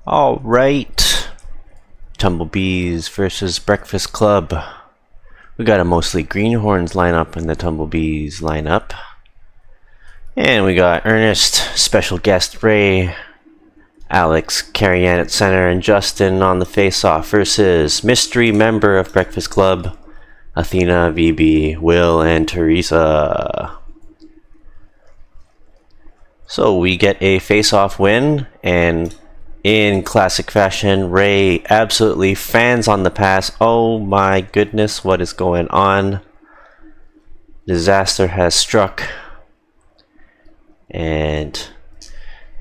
All right, Tumblebees versus Breakfast Club. We got a mostly greenhorns lineup in the Tumblebees lineup. And we got Ernest, special guest Ray, Alex, Carrie Ann at center, and Justin on the face-off versus mystery member of Breakfast Club, Athena, VB, Will, and Teresa. So we get a face-off win, and in classic fashion, Ray absolutely fans on the pass. Oh my goodness, what is going on? Disaster has struck. And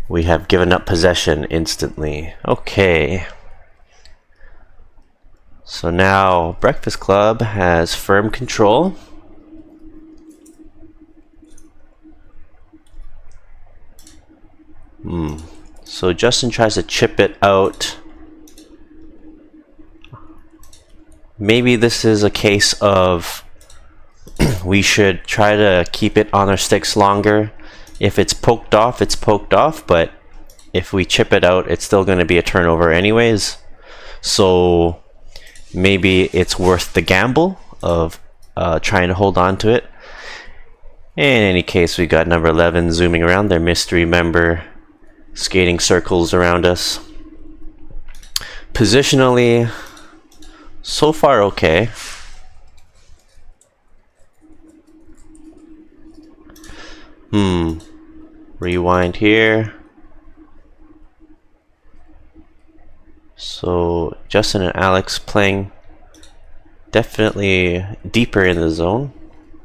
we have given up possession instantly. Okay. So now Breakfast Club has firm control. So Justin tries to chip it out. Maybe this is a case of we should try to keep it on our sticks longer. If it's poked off, it's poked off, but if we chip it out, it's still going to be a turnover anyways. So maybe it's worth the gamble of trying to hold on to it. In any case, we got number 11 zooming around, their mystery member, skating circles around us. Positionally, so far okay. Rewind here. So Justin and Alex playing definitely deeper in the zone,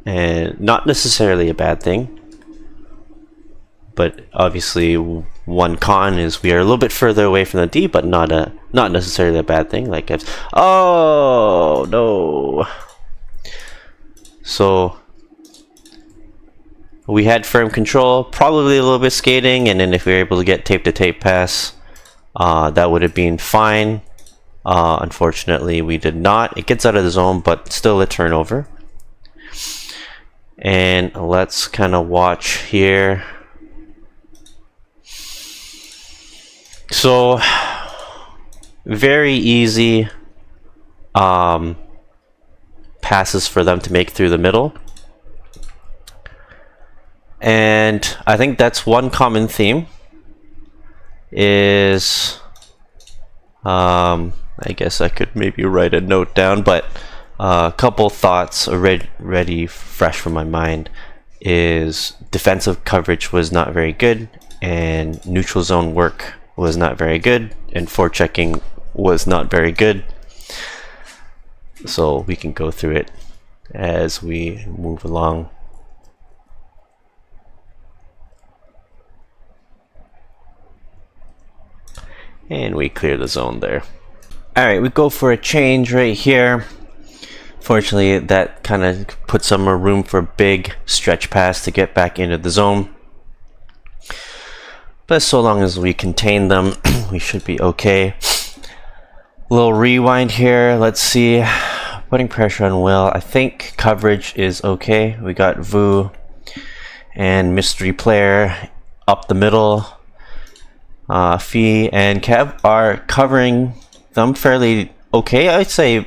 and not necessarily a bad thing. But obviously, one con is we are a little bit further away from the D, but not necessarily a bad thing. Like oh no! So we had firm control, probably a little bit skating, and then if we were able to get tape-to-tape pass, that would have been fine. Unfortunately, we did not. It gets out of the zone, but still a turnover. And let's kind of watch here. So, very easy passes for them to make through the middle. And I think that's one common theme is I guess I could maybe write a note down, but a couple thoughts already fresh from my mind is defensive coverage was not very good, and neutral zone work was not very good, and forechecking was not very good. So we can go through it as we move along. And we clear the zone there. Alright, we go for a change right here. Fortunately, that kind of puts some more room for a big stretch pass to get back into the zone. But so long as we contain them, we should be okay. Little rewind here. Let's see. Putting pressure on Will. I think coverage is okay. We got Vu and mystery player up the middle. Fee and Kev are covering them fairly okay. I'd say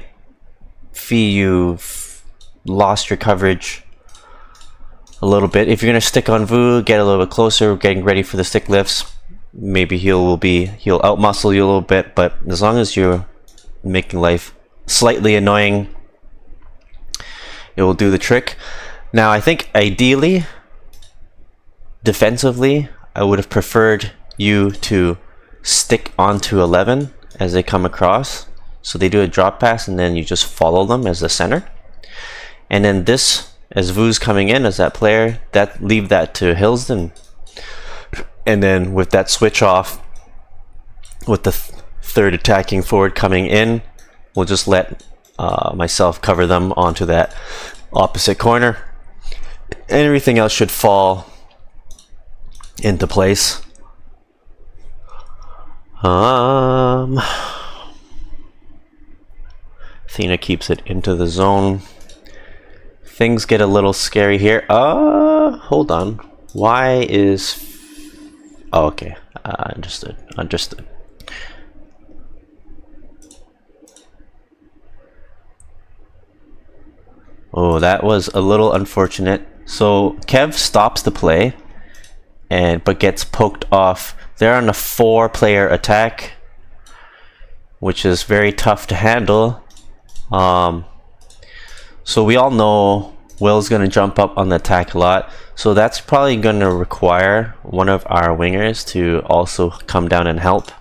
Fee, you've lost your coverage a little bit. If you're gonna stick on Vu, get a little bit closer, getting ready for the stick lifts. Maybe he'll outmuscle you a little bit, but as long as you're making life slightly annoying, it will do the trick. Now I think ideally, defensively, I would have preferred you to stick onto 11 as they come across, so they do a drop pass and then you just follow them as the center, and then this, as Vu's coming in as that player, that leave that to Hilsden, and then with that switch off with the third attacking forward coming in, we'll just let myself cover them onto that opposite corner, and everything else should fall into place. Athena keeps it into the zone. Things get a little scary here. Hold on. Why is... Oh, okay. Understood. Oh, that was a little unfortunate. So Kev stops the play, but gets poked off. They're on a 4-player attack, which is very tough to handle. So we all know Will's gonna jump up on the attack a lot. So that's probably gonna require one of our wingers to also come down and help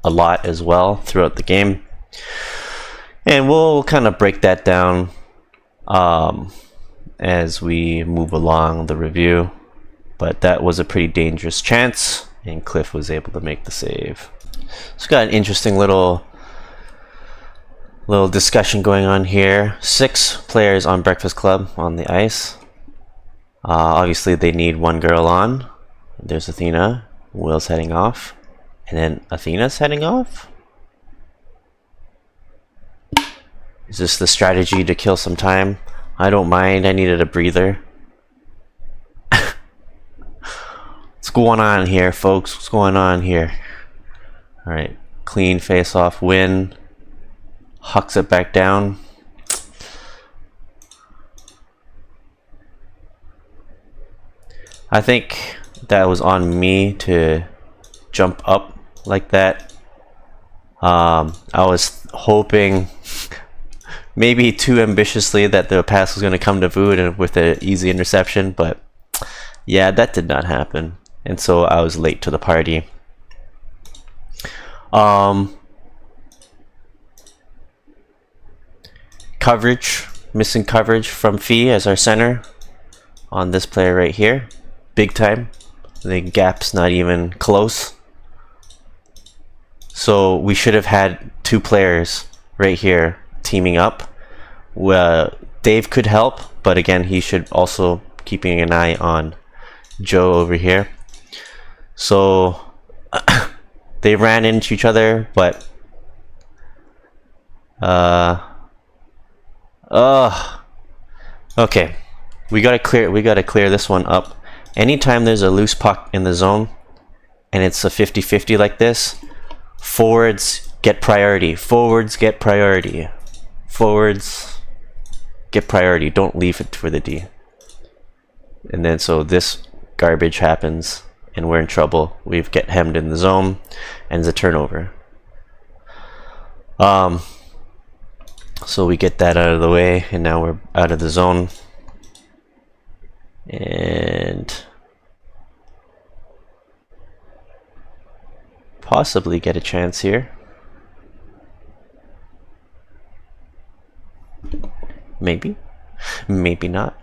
a lot as well throughout the game. And we'll kind of break that down as we move along the review. But that was a pretty dangerous chance, and Cliff was able to make the save. So got an interesting little discussion going on here. 6 players on Breakfast Club on the ice. Obviously they need one girl on. There's Athena. Will's heading off. And then Athena's heading off. Is this the strategy to kill some time? I don't mind. I needed a breather. What's going on here, folks? What's going on here? Alright. Clean face off win. Hucks it back down. I think that was on me to jump up like that. I was hoping maybe too ambitiously that the pass was going to come to Vood with an easy interception, but yeah, that did not happen. And so I was late to the party. Coverage, missing coverage from Fee as our center on this player right here. Big time. The gap's not even close. So we should have had 2 players right here teaming up. Dave could help, but again, he should also keeping an eye on Joe over here. So they ran into each other, but okay, we gotta clear this one up. Anytime there's a loose puck in the zone and it's a 50-50 like this, forwards get priority. Forwards get priority. Forwards get priority. Don't leave it for the D. And then so this garbage happens and we're in trouble. We get hemmed in the zone and it's a turnover. So we get that out of the way, and now we're out of the zone. And possibly get a chance here. Maybe. Maybe not.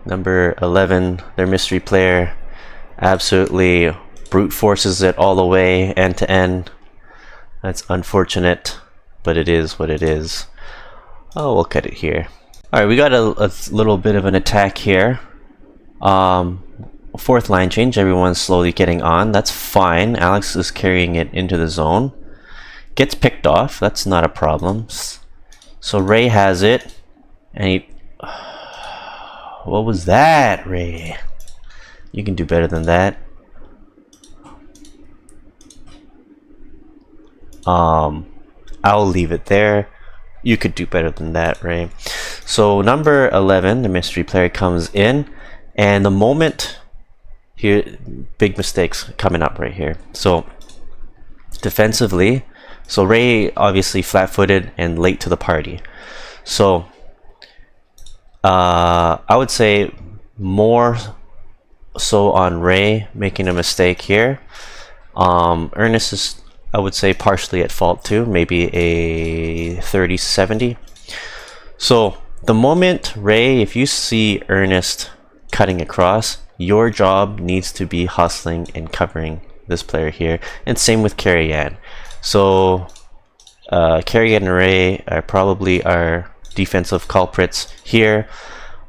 Number 11, their mystery player, absolutely brute forces it all the way end to end. That's unfortunate, but it is what it is. Oh, we'll cut it here. Alright, we got a little bit of an attack here. 4th line change, everyone's slowly getting on. That's fine. Alex is carrying it into the zone. Gets picked off, that's not a problem. So Ray has it, and he... What was that, Ray? You can do better than that. I'll leave it there. You could do better than that, Ray. So number 11, the mystery player, comes in, and the moment here, big mistakes coming up right here. So defensively, so Ray obviously flat-footed and late to the party. So I would say more so on Ray making a mistake here. Ernest is, I would say, partially at fault too, maybe a 30-70. So the moment Ray, if you see Ernest cutting across, your job needs to be hustling and covering this player here, and same with Carrie Ann. So Carrie Ann and Ray are probably our defensive culprits here,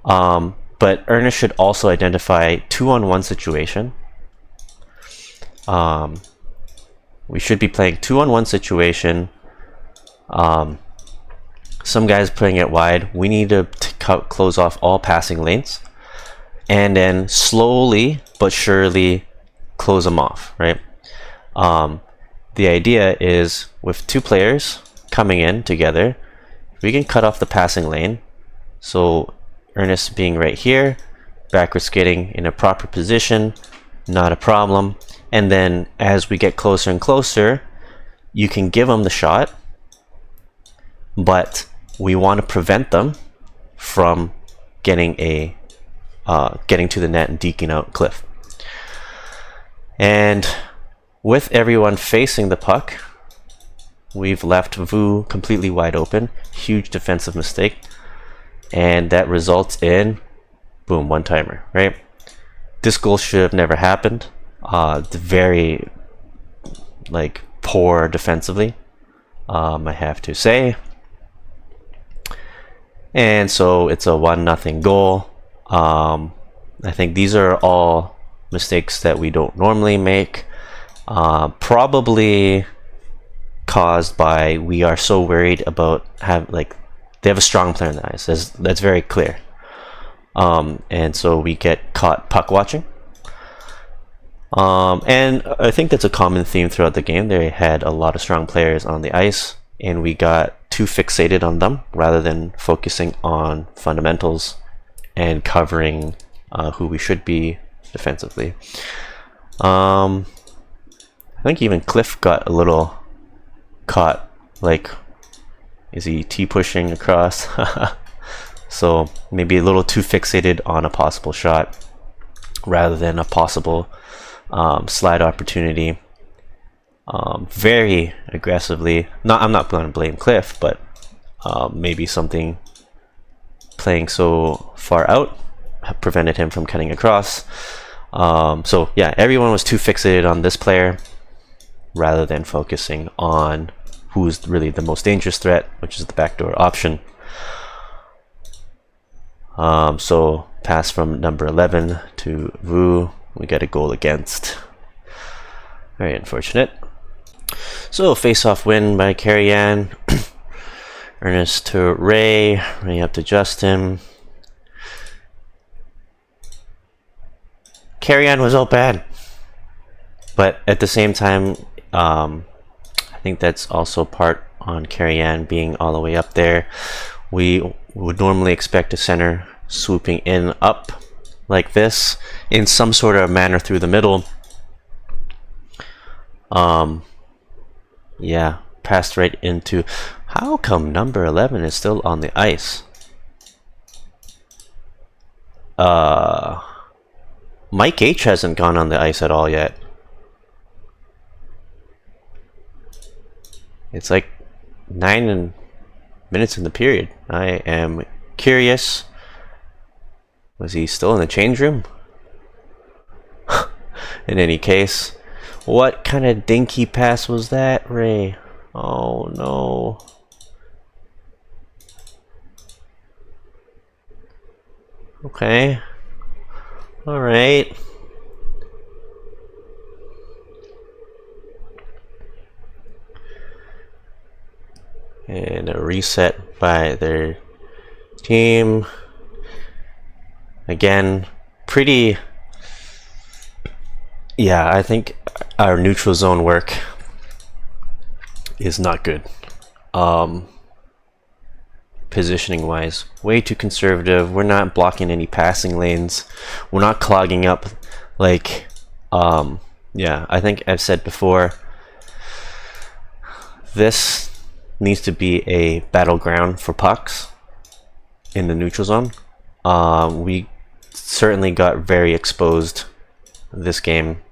but Ernest should also identify 2-on-1 situation. We should be playing 2-on-1 situation. Some guys playing it wide. We need to close off all passing lanes, and then slowly but surely close them off, right? The idea is with two players coming in together, we can cut off the passing lane. So Ernest being right here, backward skating in a proper position, not a problem. And then as we get closer and closer, you can give them the shot, but we want to prevent them from getting to the net and deking out Cliff. And with everyone facing the puck, we've left Vu completely wide open. Huge defensive mistake. And that results in, boom, one-timer, right? This goal should have never happened. Very, poor defensively, I have to say. And so it's a 1-0 goal. I think these are all mistakes that we don't normally make. Probably caused by we are so worried about they have a strong player in the ice. That's very clear. And so we get caught puck watching. And I think that's a common theme throughout the game. They had a lot of strong players on the ice, and we got too fixated on them rather than focusing on fundamentals and covering who we should be defensively. I think even Cliff got a little caught. Is he T-pushing across? So maybe a little too fixated on a possible shot rather than a possible slide opportunity. Very aggressively. I'm not going to blame Cliff, but maybe something playing so far out prevented him from cutting across. So yeah, everyone was too fixated on this player rather than focusing on who's really the most dangerous threat, which is the backdoor option. So pass from number 11 to Vu. We get a goal against. Very unfortunate. So face-off win by Carrie-Anne. Ernest to Ray. Ray up to Justin. Carrie-Anne was all bad. But at the same time, I think that's also part on Carrie-Anne being all the way up there. We would normally expect a center swooping in up like this in some sort of manner through the middle. Yeah, passed right into. How come number 11 is still on the ice? Mike H hasn't gone on the ice at all yet. It's like 9 minutes in the period. I am curious. Was he still in the change room? In any case, what kind of dinky pass was that, Ray? Oh no. Okay. All right. And a reset by their team. Again, pretty. Yeah, I think our neutral zone work is not good. Positioning wise, way too conservative. We're not blocking any passing lanes. We're not clogging up. Yeah, I think I've said before, this needs to be a battleground for pucks in the neutral zone. We certainly got very exposed this game.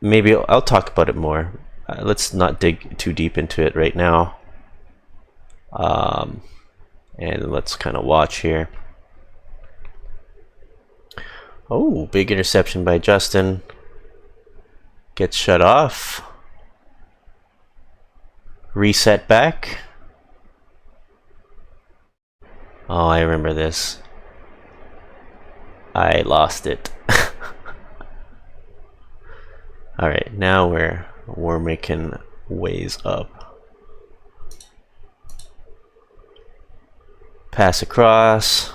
Maybe I'll talk about it more. Let's not dig too deep into it right now. And let's kind of watch here. Oh, big interception by Justin. Gets shut off. Reset back. Oh, I remember this. I lost it. Alright, now we're making ways up. Pass across.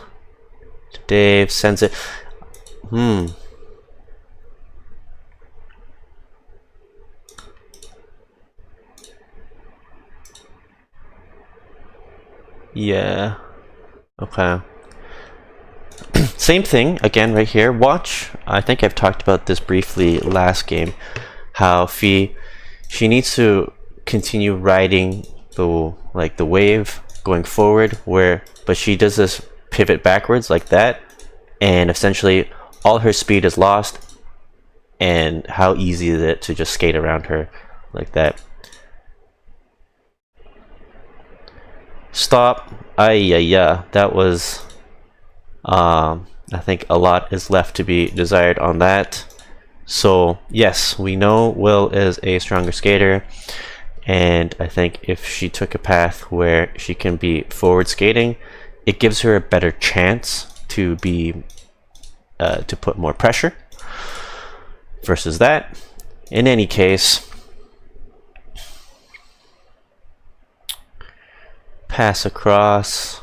Dave sends it. Yeah. Okay. Same thing again right here. Watch. I think I've talked about this briefly last game. How she needs to continue riding the wave going forward, but she does this pivot backwards like that, and essentially all her speed is lost. And how easy is it to just skate around her like that? Stop. Yeah. That was. I think a lot is left to be desired on that. So yes, we know Will is a stronger skater, and I think if she took a path where she can be forward skating, it gives her a better chance to be to put more pressure versus that. In any case, pass across.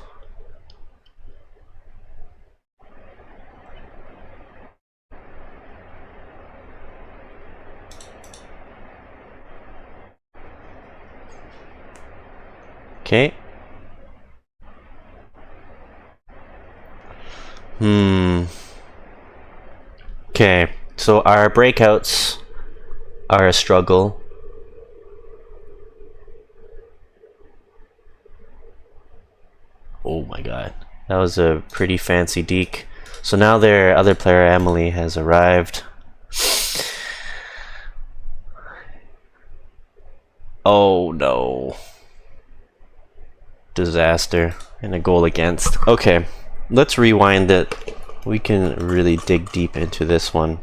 Okay. Okay, so our breakouts are a struggle. Oh my god, that was a pretty fancy deke. So now their other player, Emily, has arrived. Oh no. Disaster and a goal against. Okay, let's rewind it. We can really dig deep into this one.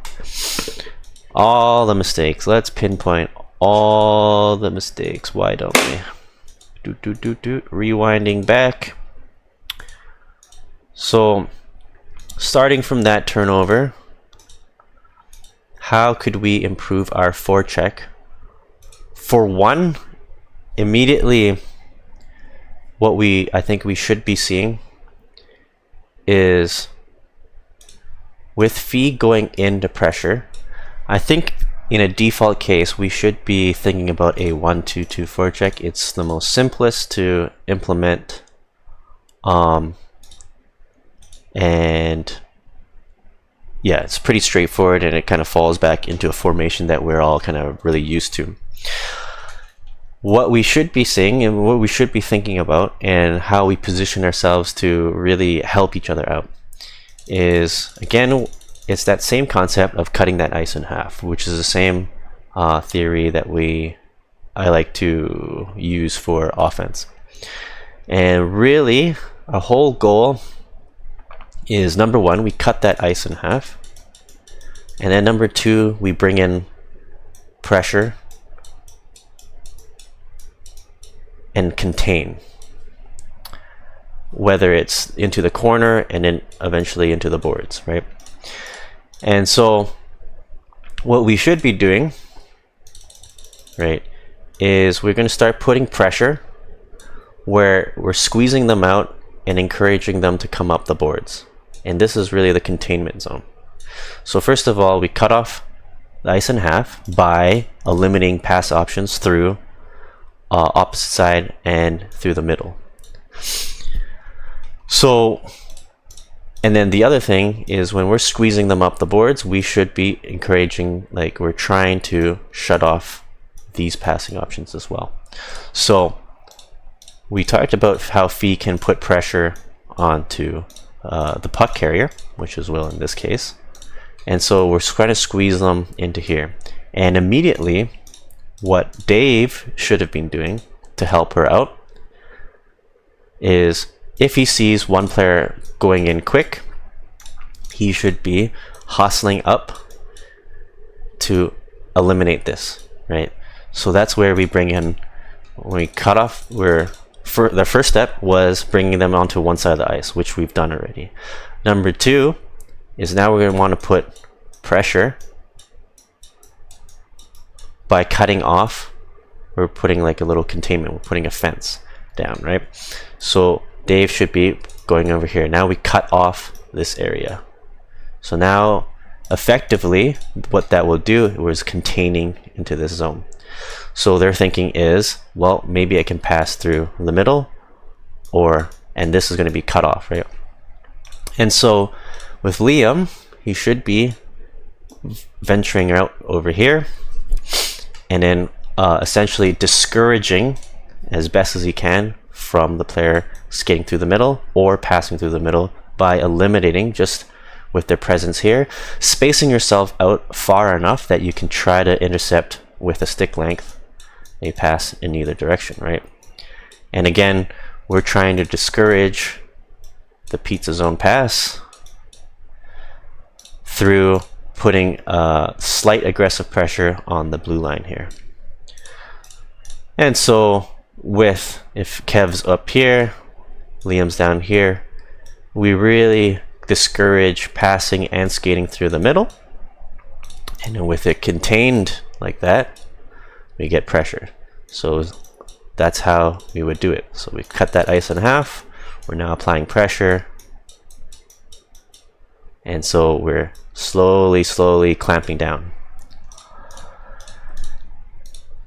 All the mistakes. Let's pinpoint all the mistakes. Why don't we? Rewinding back. So, starting from that turnover, how could we improve our forecheck? For one, immediately, what I think we should be seeing is with Fee going into pressure, I think in a default case we should be thinking about a 1-2-2 forecheck. It's the most simplest to implement, and yeah, it's pretty straightforward, and it kind of falls back into a formation that we're all kind of really used to. What we should be seeing and what we should be thinking about and how we position ourselves to really help each other out is, again, it's that same concept of cutting that ice in half, which is the same theory that I like to use for offense. And really, our whole goal is, number one, we cut that ice in half, and then number two, we bring in pressure and contain, whether it's into the corner and then eventually into the boards, right? And so what we should be doing, right, is we're going to start putting pressure where we're squeezing them out and encouraging them to come up the boards. And this is really the containment zone. So first of all, we cut off the ice in half by eliminating pass options through opposite side and through the middle. So, and then the other thing is when we're squeezing them up the boards, we should be encouraging, like we're trying to shut off these passing options as well. So we talked about how Fee can put pressure onto the puck carrier, which is Will in this case. And so we're trying to squeeze them into here. And immediately, what Dave should have been doing to help her out is, if he sees one player going in quick, he should be hustling up to eliminate this, right? So that's where we bring in, when we cut off, the first step was bringing them onto one side of the ice, which we've done already. Number two is now we're going to want to put pressure by cutting off. We're putting like a little containment, we're putting a fence down, right? So Dave should be going over here. Now we cut off this area. So now effectively what that will do was containing into this zone. So their thinking is, well, maybe I can pass through the middle, and this is going to be cut off, right? And so with Liam, he should be venturing out over here and then essentially discouraging as best as he can from the player skating through the middle or passing through the middle by eliminating, just with their presence here, spacing yourself out far enough that you can try to intercept with a stick length a pass in either direction, right? And again, we're trying to discourage the pizza zone pass through putting slight aggressive pressure on the blue line here. And so if Kev's up here, Liam's down here, we really discourage passing and skating through the middle. And then with it contained like that, we get pressure. So that's how we would do it. So we cut that ice in half. We're now applying pressure. And so we're slowly clamping down.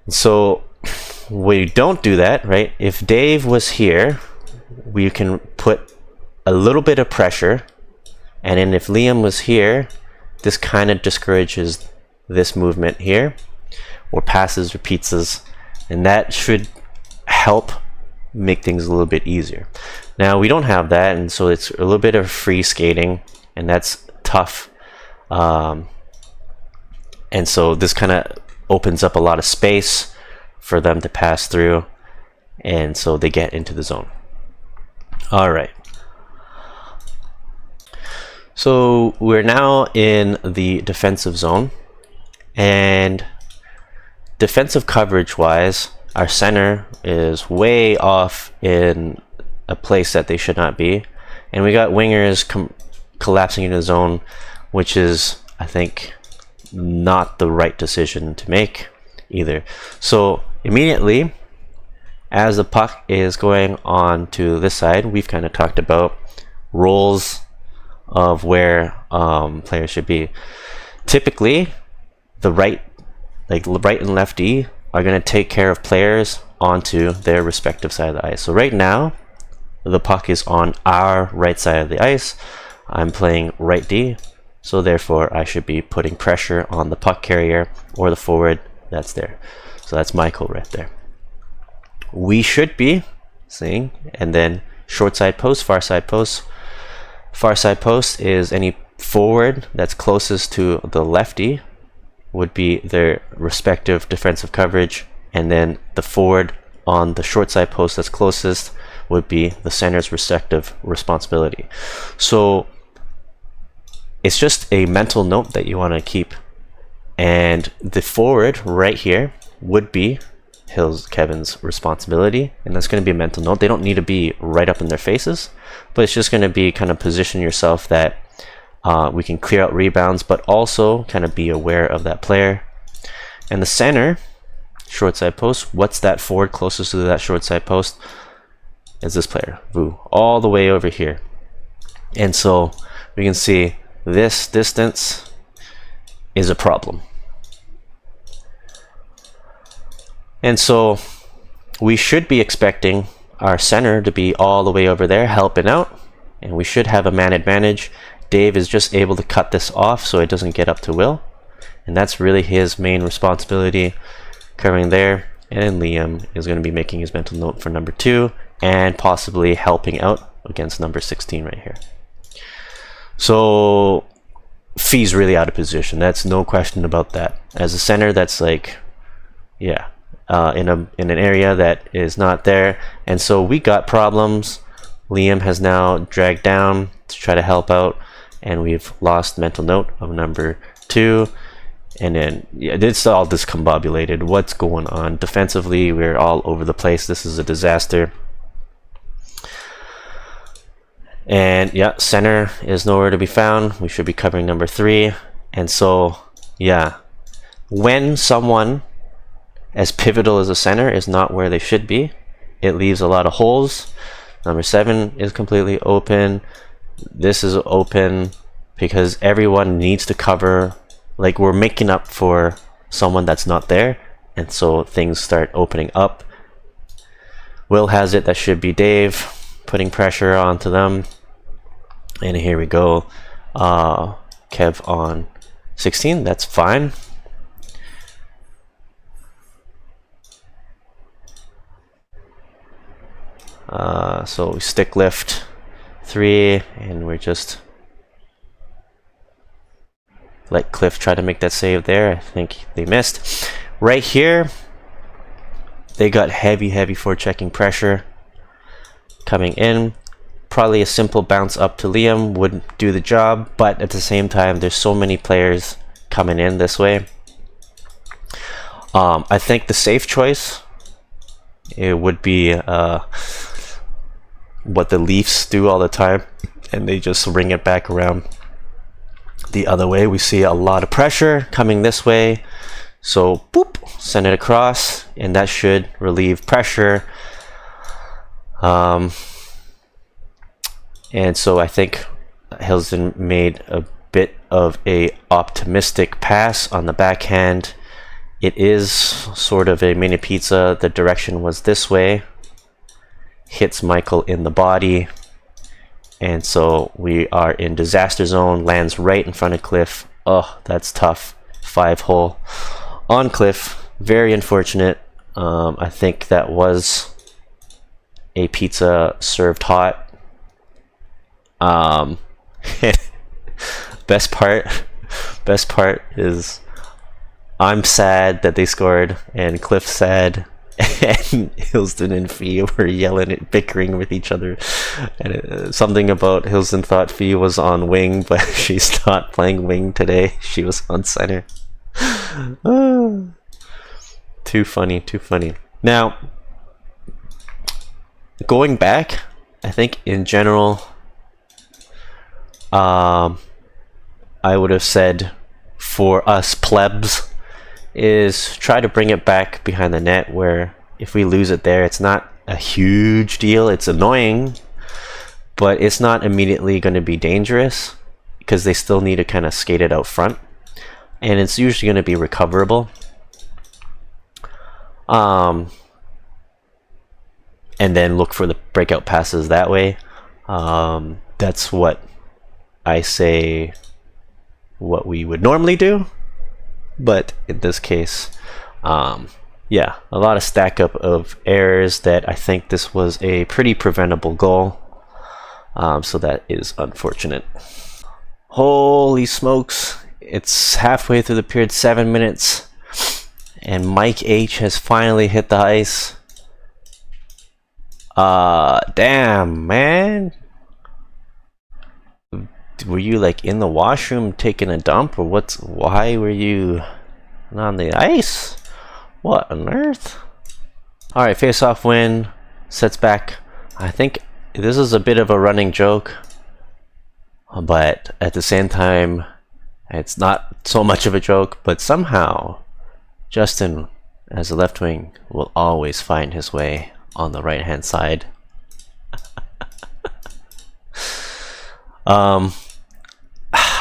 So we don't do that, right? If Dave was here, we can put a little bit of pressure, and then if Liam was here, this kind of discourages this movement here, or passes or pizzas, and that should help make things a little bit easier. Now we don't have that, and so it's a little bit of free skating, and that's tough. And so this kind of opens up a lot of space for them to pass through, and so they get into the zone. All right. So we're now in the defensive zone, and defensive coverage wise, our center is way off in a place that they should not be, and we got wingers collapsing into the zone, which is, I think, not the right decision to make either. So immediately as the puck is going on to this side, we've kind of talked about roles of where players should be. Typically the right and lefty are going to take care of players onto their respective side of the ice. So right now the puck is on our right side of the ice. I'm playing right D, so therefore I should be putting pressure on the puck carrier or the forward that's there. So that's Michael right there. We should be seeing, and then short side post, far side post. Far side post is any forward that's closest to the lefty would be their respective defensive coverage, and then the forward on the short side post that's closest would be the center's respective responsibility. So it's just a mental note that you want to keep, and the forward right here would be Kevin's responsibility, and that's going to be a mental note. They don't need to be right up in their faces, but it's just going to be kind of position yourself that we can clear out rebounds, but also kind of be aware of that player. And the center, short side post, what's that forward closest to that short side post? Is this player, Vu, all the way over here. And so we can see this distance is a problem. And so we should be expecting our center to be all the way over there helping out, and we should have a man advantage. Dave is just able to cut this off so it doesn't get up to Will, and that's really his main responsibility, covering there. And Liam is going to be making his mental note for number 2 and possibly helping out against number 16 right here. So Fee's really out of position, that's no question about that. As a center, that's like, yeah, in an area that is not there, and so we got problems. Liam has now dragged down to try to help out, and we've lost mental note of number 2. And then yeah, it's all discombobulated. What's going on defensively? We're all over the place. This is a disaster. And yeah, center is nowhere to be found. We should be covering number 3. And so yeah, when someone as pivotal as a center is not where they should be, it leaves a lot of holes. Number 7 is completely open. This is open because everyone needs to cover, like we're making up for someone that's not there, and so things start opening up. Will has it, that should be Dave, putting pressure onto them. And here we go. Kev on 16, that's fine. So we stick lift 3, and we're just let Cliff try to make that save there. I think they missed. Right here, they got heavy forechecking pressure coming in. Probably a simple bounce up to Liam would do the job, but at the same time, there's so many players coming in this way. I think the safe choice, it would be what the Leafs do all the time, and they just ring it back around the other way. We see a lot of pressure coming this way, so boop, send it across, and that should relieve pressure. And so I think Hilsden made a bit of a optimistic pass on the backhand. It is sort of a mini pizza. The direction was this way. Hits Michael in the body, and so we are in disaster zone. Lands right in front of Cliff. Oh, that's tough. 5-hole on Cliff. Very unfortunate. I think that was a pizza served hot. Best part is I'm sad that they scored, and Cliff's sad. And Hilsden and Fee were yelling and bickering with each other, and something about Hilsden thought Fee was on wing, but she's not playing wing today. She was on center. Too funny. Now, going back, I think in general, I would have said for us plebs is try to bring it back behind the net, where if we lose it there, it's not a huge deal. It's annoying, but it's not immediately going to be dangerous because they still need to kind of skate it out front, and it's usually going to be recoverable. And then look for the breakout passes that way. That's what I say what we would normally do. But in this case, yeah, a lot of stack up of errors that I think this was a pretty preventable goal. So that is unfortunate. Holy smokes. It's halfway through the period, 7 minutes. And Mike H has finally hit the ice. Damn, man. Were you like in the washroom taking a dump, or why were you on the ice? What on earth? Alright, face off win, sets back. I think this is a bit of a running joke, but at the same time it's not so much of a joke. But somehow Justin, as a left wing, will always find his way on the right hand side.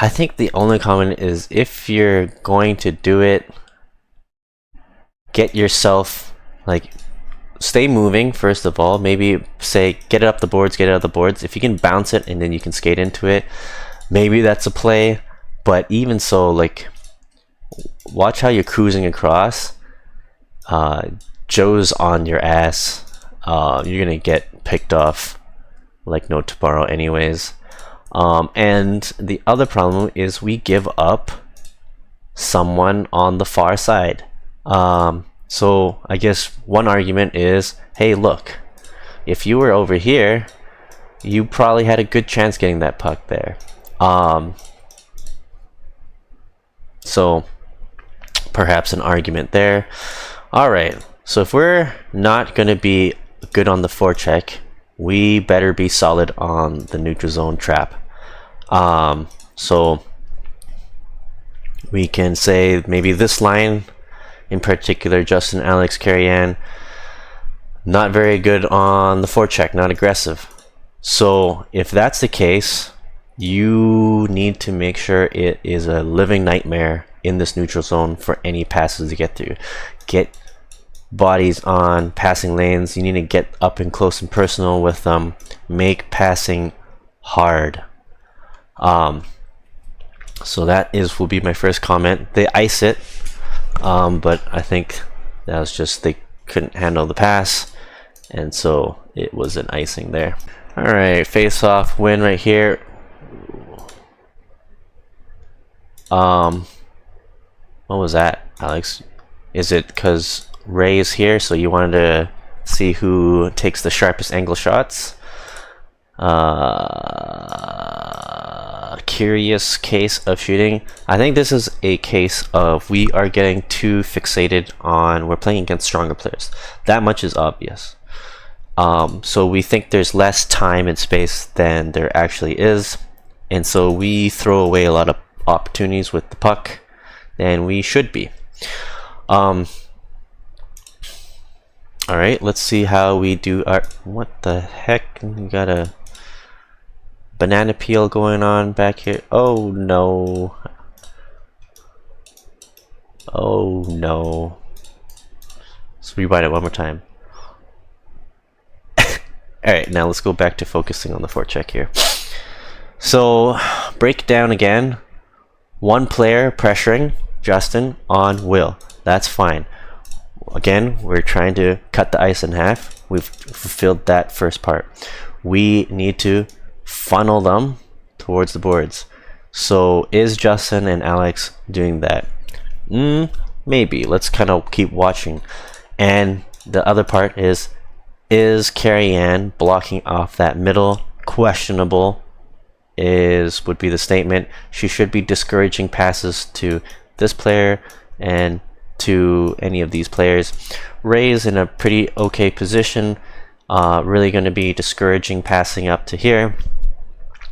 I think the only comment is, if you're going to do it, get yourself, like, stay moving first of all. Maybe say get it up the boards. If you can bounce it and then you can skate into it, maybe that's a play. But even so, like, watch how you're cruising across. Joe's on your ass. You're gonna get picked off like no tomorrow anyways. And the other problem is we give up someone on the far side. So I guess one argument is, hey, look, if you were over here, you probably had a good chance getting that puck there. So perhaps an argument there. All right, so if we're not going to be good on the forecheck, we better be solid on the neutral zone trap. So we can say maybe this line in particular, Justin, Alex, Carrie-Ann, not very good on the forecheck, not aggressive. So if that's the case, you need to make sure it is a living nightmare in this neutral zone for any passes to get through. Get bodies on passing lanes. You need to get up and close and personal with them. Make passing hard. So that will be my first comment. They ice it, but I think that was just they couldn't handle the pass, and so it was an icing there. All right, face-off win right here. What was that, Alex? Is it because Ray is here, so you wanted to see who takes the sharpest angle shots? Curious case of shooting. I think this is a case of we are getting too fixated on we're playing against stronger players. That much is obvious. So we think there's less time and space than there actually is, and so we throw away a lot of opportunities with the puck than we should be. All right, let's see how we do our. What the heck? We got a banana peel going on back here. Oh no. Oh no. Let's rewind it one more time. Alright, now let's go back to focusing on the forecheck here. So, break down again. One player pressuring Justin on Will. That's fine. Again, we're trying to cut the ice in half. We've fulfilled that first part. We need to funnel them towards the boards. So is Justin and Alex doing that? Maybe. Let's kind of keep watching. And the other part is Carrie Ann blocking off that middle? Questionable would be the statement. She should be discouraging passes to this player and to any of these players. Ray is in a pretty okay position. Really going to be discouraging passing up to here.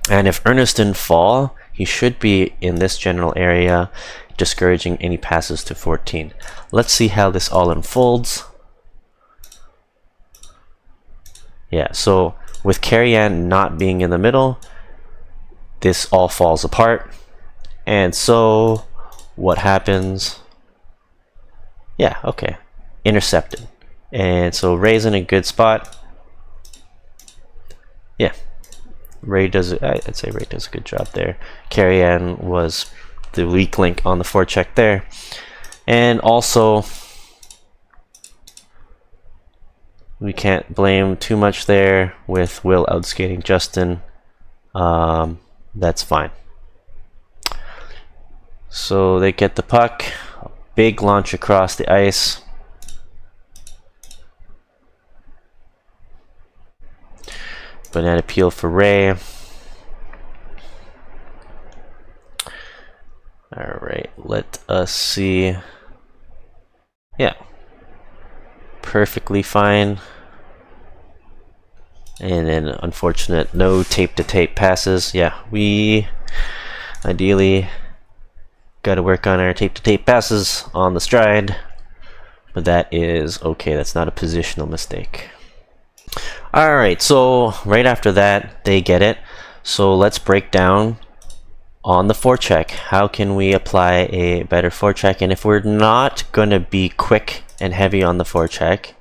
And if Ernest didn't fall, he should be in this general area discouraging any passes to 14. Let's see how this all unfolds. Yeah, so with Carrie Ann not being in the middle, this all falls apart. And so what happens? Yeah, okay. Intercepted. And so Ray's in a good spot. Yeah. I'd say Ray does a good job there. Carrie Ann was the weak link on the forecheck there. And also, we can't blame too much there with Will outskating Justin. That's fine. So they get the puck. A big launch across the ice. Banana peel for Ray. Alright, let us see. Yeah. Perfectly fine. And then unfortunate, no tape to tape passes. Yeah, we ideally got to work on our tape to tape passes on the stride. But that is okay, that's not a positional mistake. Alright, so right after that, they get it. So let's break down on the forecheck. How can we apply a better forecheck? And if we're not going to be quick and heavy on the forecheck,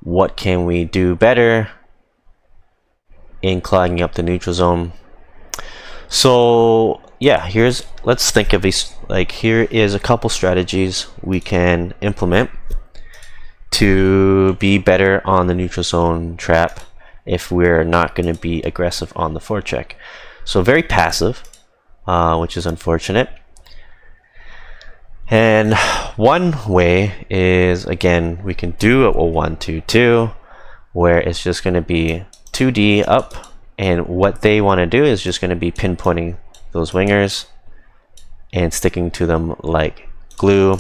what can we do better in clogging up the neutral zone? So yeah, let's think of these. Like, here is a couple strategies we can implement to be better on the neutral zone trap if we're not going to be aggressive on the forecheck. So very passive, which is unfortunate. And one way is, again, we can do a 1-2-2 where it's just going to be 2D up, and what they want to do is just going to be pinpointing those wingers and sticking to them like glue.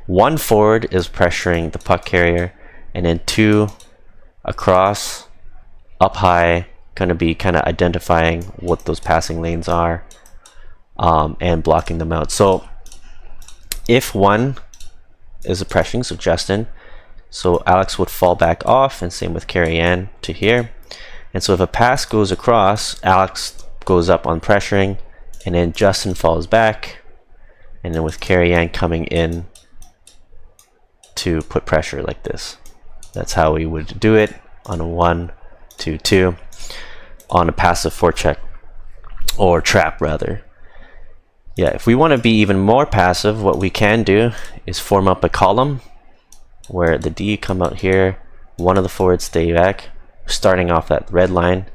One forward is pressuring the puck carrier, and then two across, up high, going to be kind of identifying what those passing lanes are and blocking them out. So if one is a pressing, so Justin, so Alex would fall back off, and same with Carrie Ann to here. And so if a pass goes across, Alex goes up on pressuring, and then Justin falls back, and then with Carrie Ann coming in to put pressure like this. That's how we would do it on a 1-2-2 on a passive forecheck, or trap rather. Yeah, if we want to be even more passive, what we can do is form up a column where the D come out here, one of the forwards stay back, starting off that red line,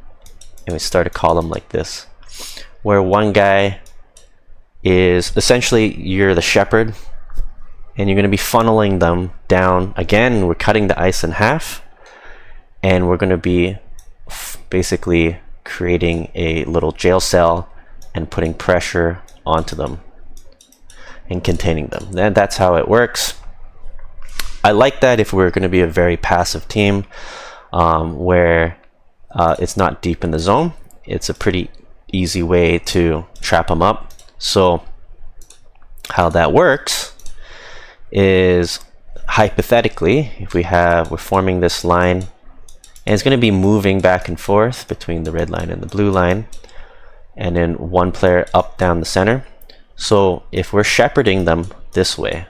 and we start a column like this, where one guy is essentially, you're the shepherd, and you're going to be funneling them down. Again, we're cutting the ice in half, and we're going to be basically creating a little jail cell and putting pressure onto them and containing them. And that's how it works. I like that if we're going to be a very passive team, where it's not deep in the zone. It's a pretty easy way to trap them up. So how that works is, hypothetically, if we're forming this line, and it's going to be moving back and forth between the red line and the blue line, and then one player up down the center. So if we're shepherding them this way,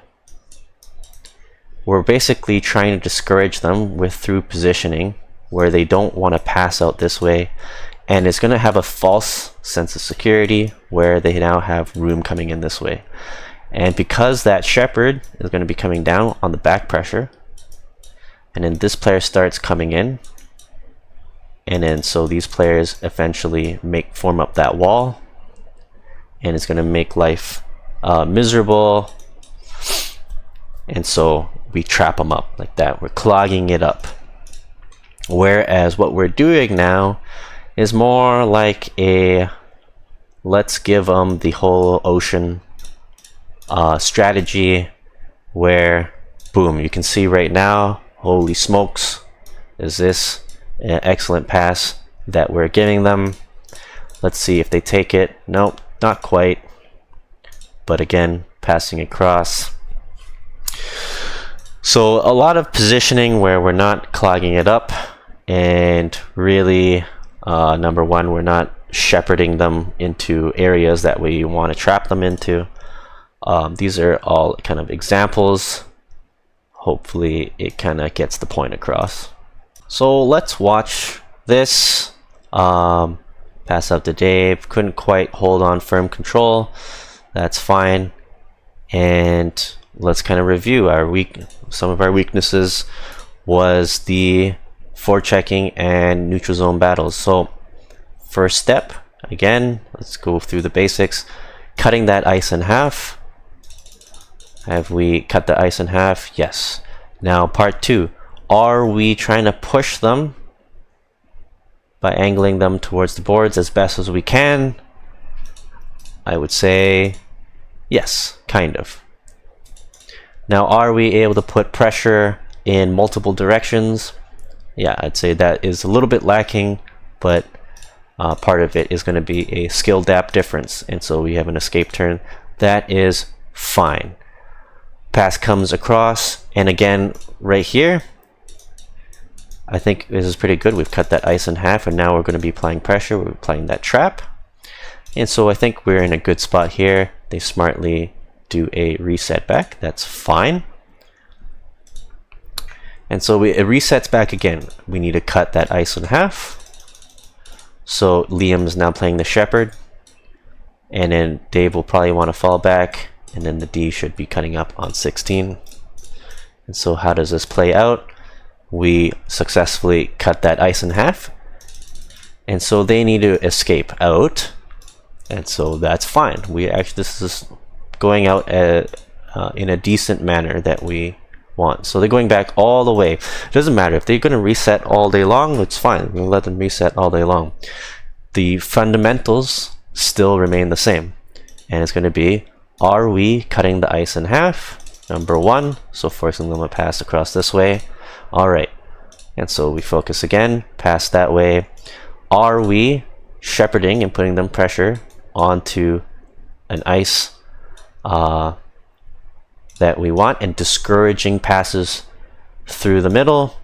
we're basically trying to discourage them through positioning where they don't want to pass out this way, and it's going to have a false sense of security where they now have room coming in this way. And because that shepherd is going to be coming down on the back pressure, and then this player starts coming in, and then so these players eventually form up that wall, and it's going to make life miserable, and so we trap them up like that. We're clogging it up. Whereas what we're doing now is more like a let's give them the whole ocean strategy, where boom, you can see right now, holy smokes, is this an excellent pass that we're giving them. Let's see if they take it. Nope, not quite, but again, passing across. So a lot of positioning where we're not clogging it up, and really number one, we're not shepherding them into areas that we want to trap them into. These are all kind of examples. Hopefully it kind of gets the point across. So let's watch this. Pass out to Dave. Couldn't quite hold on firm control. That's fine. And let's kind of review some of our weaknesses was the forechecking and neutral zone battles. So first step, again, let's go through the basics. Cutting that ice in half. Have we cut the ice in half? Yes. Now part two, are we trying to push them by angling them towards the boards as best as we can? I would say yes, kind of. Now, are we able to put pressure in multiple directions? Yeah, I'd say that is a little bit lacking, but part of it is going to be a skill depth difference, and so we have an escape turn. That is fine. Pass comes across, and again, right here, I think this is pretty good. We've cut that ice in half, and now we're going to be applying pressure. We're applying that trap, and so I think we're in a good spot here. They smartly do a reset back. That's fine. And so it resets back again. We need to cut that ice in half. So Liam is now playing the shepherd, and then Dave will probably want to fall back, and then the D should be cutting up on 16. And so how does this play out? We successfully cut that ice in half, and so they need to escape out, and so that's fine. This is going out in a decent manner that we want. So they're going back all the way. It doesn't matter if they're going to reset all day long, it's fine. We're going to let them reset all day long. The fundamentals still remain the same, and it's going to be, are we cutting the ice in half? Number one, so forcing them to pass across this way. All right, and so we focus again, pass that way. Are we shepherding and putting them pressure onto an ice that we want, and discouraging passes through the middle?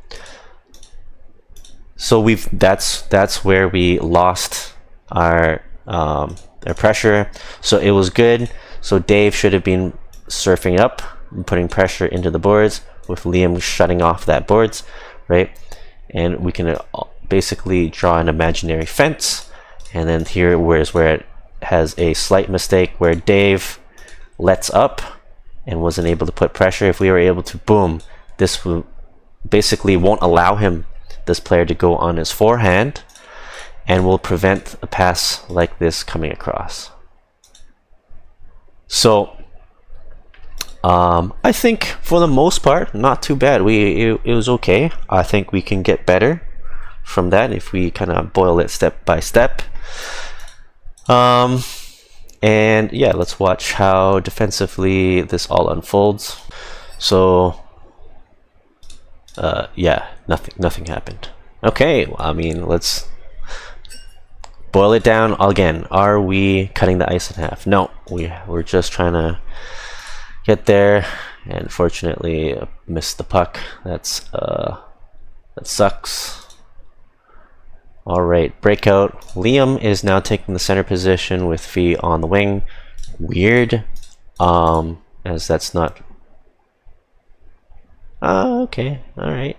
So that's where we lost our their pressure. So it was good. So Dave should have been surfing up and putting pressure into the boards, with Liam shutting off that boards, right? And we can basically draw an imaginary fence. And then here is where it has a slight mistake, where Dave lets up and wasn't able to put pressure. If we were able to, boom, this basically won't allow this player to go on his forehand, and will prevent a pass like this coming across. So I think for the most part, not too bad. It was okay. I think we can get better from that if we kind of boil it step by step. And yeah, let's watch how defensively this all unfolds. So yeah, nothing happened. Okay, well, I mean, let's boil it down again. Are we cutting the ice in half? No, we're just trying to get there, and fortunately missed the puck. That sucks. All right, breakout. Liam is now taking the center position with Fee on the wing. Weird, as that's not. Okay, all right.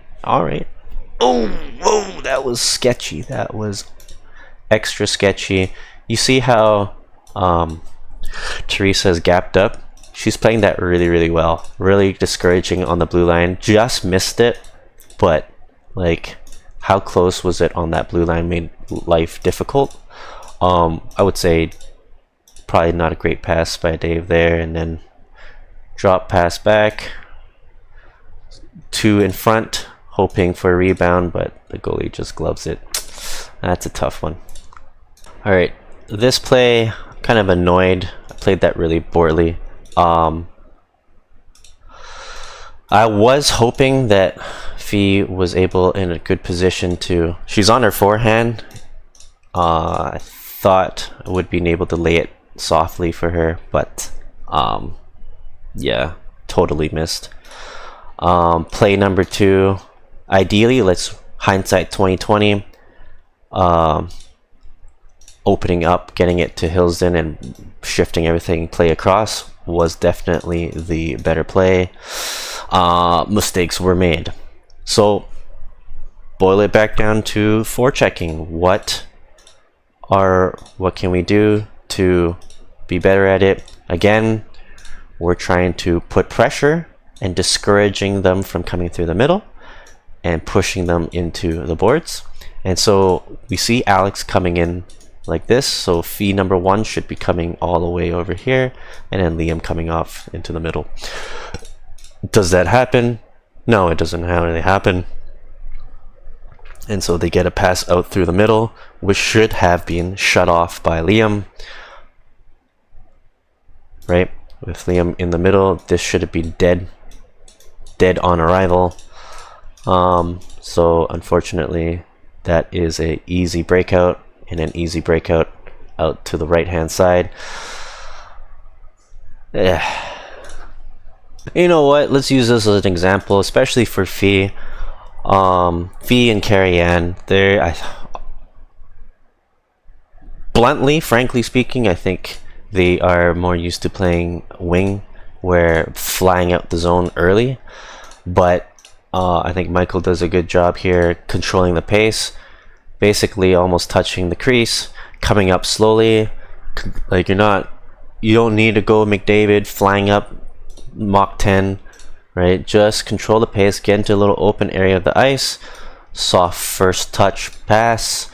Oh, whoa, that was sketchy. That was extra sketchy. You see how Teresa's gapped up? She's playing that really well. Really discouraging on the blue line. Just missed it, but like, how close was it on that blue line made life difficult. I would say probably not a great pass by Dave there, and then drop pass back. 2 in front, hoping for a rebound, but the goalie just gloves it. That's a tough one. Alright, this play, kind of annoyed. I played that really poorly. I was hoping that Fee was able in a good position to. She's on her forehand. I thought I would be able to lay it softly for her, but yeah, totally missed. Play number 2. Ideally, let's hindsight 2020. Opening up, getting it to Hillsden, and shifting everything play across was definitely the better play. Mistakes were made. So boil it back down to forechecking. What can we do to be better at it? Again, we're trying to put pressure and discouraging them from coming through the middle and pushing them into the boards. And so we see Alex coming in like this, so Fee number 1 should be coming all the way over here, and then Liam coming off into the middle. Does that happen? No, it doesn't really happen. And so they get a pass out through the middle, which should have been shut off by Liam. Right? With Liam in the middle, this should have been dead on arrival. So unfortunately, that is an easy breakout, and an easy breakout out to the right hand side. You know what, let's use this as an example, especially for Fee. Fee and Carrie Ann, bluntly, frankly speaking, I think they are more used to playing wing, where flying out the zone early. But I think Michael does a good job here controlling the pace, basically almost touching the crease, coming up slowly. Like, you don't need to go McDavid flying up Mach 10, right? Just control the pace, get into a little open area of the ice, soft first touch pass,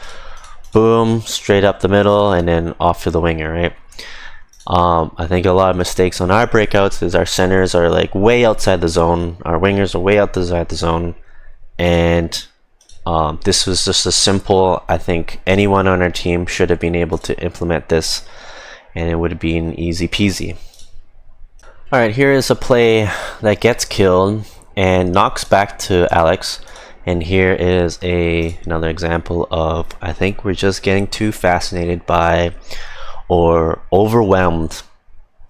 boom, straight up the middle, and then off to the winger, right? I think a lot of mistakes on our breakouts is our centers are like way outside the zone, our wingers are way outside the zone, and this was just a simple, I think anyone on our team should have been able to implement this, and it would have been easy peasy. Alright, here is a play that gets killed and knocks back to Alex, and here is another example of, I think we're just getting too fascinated by or overwhelmed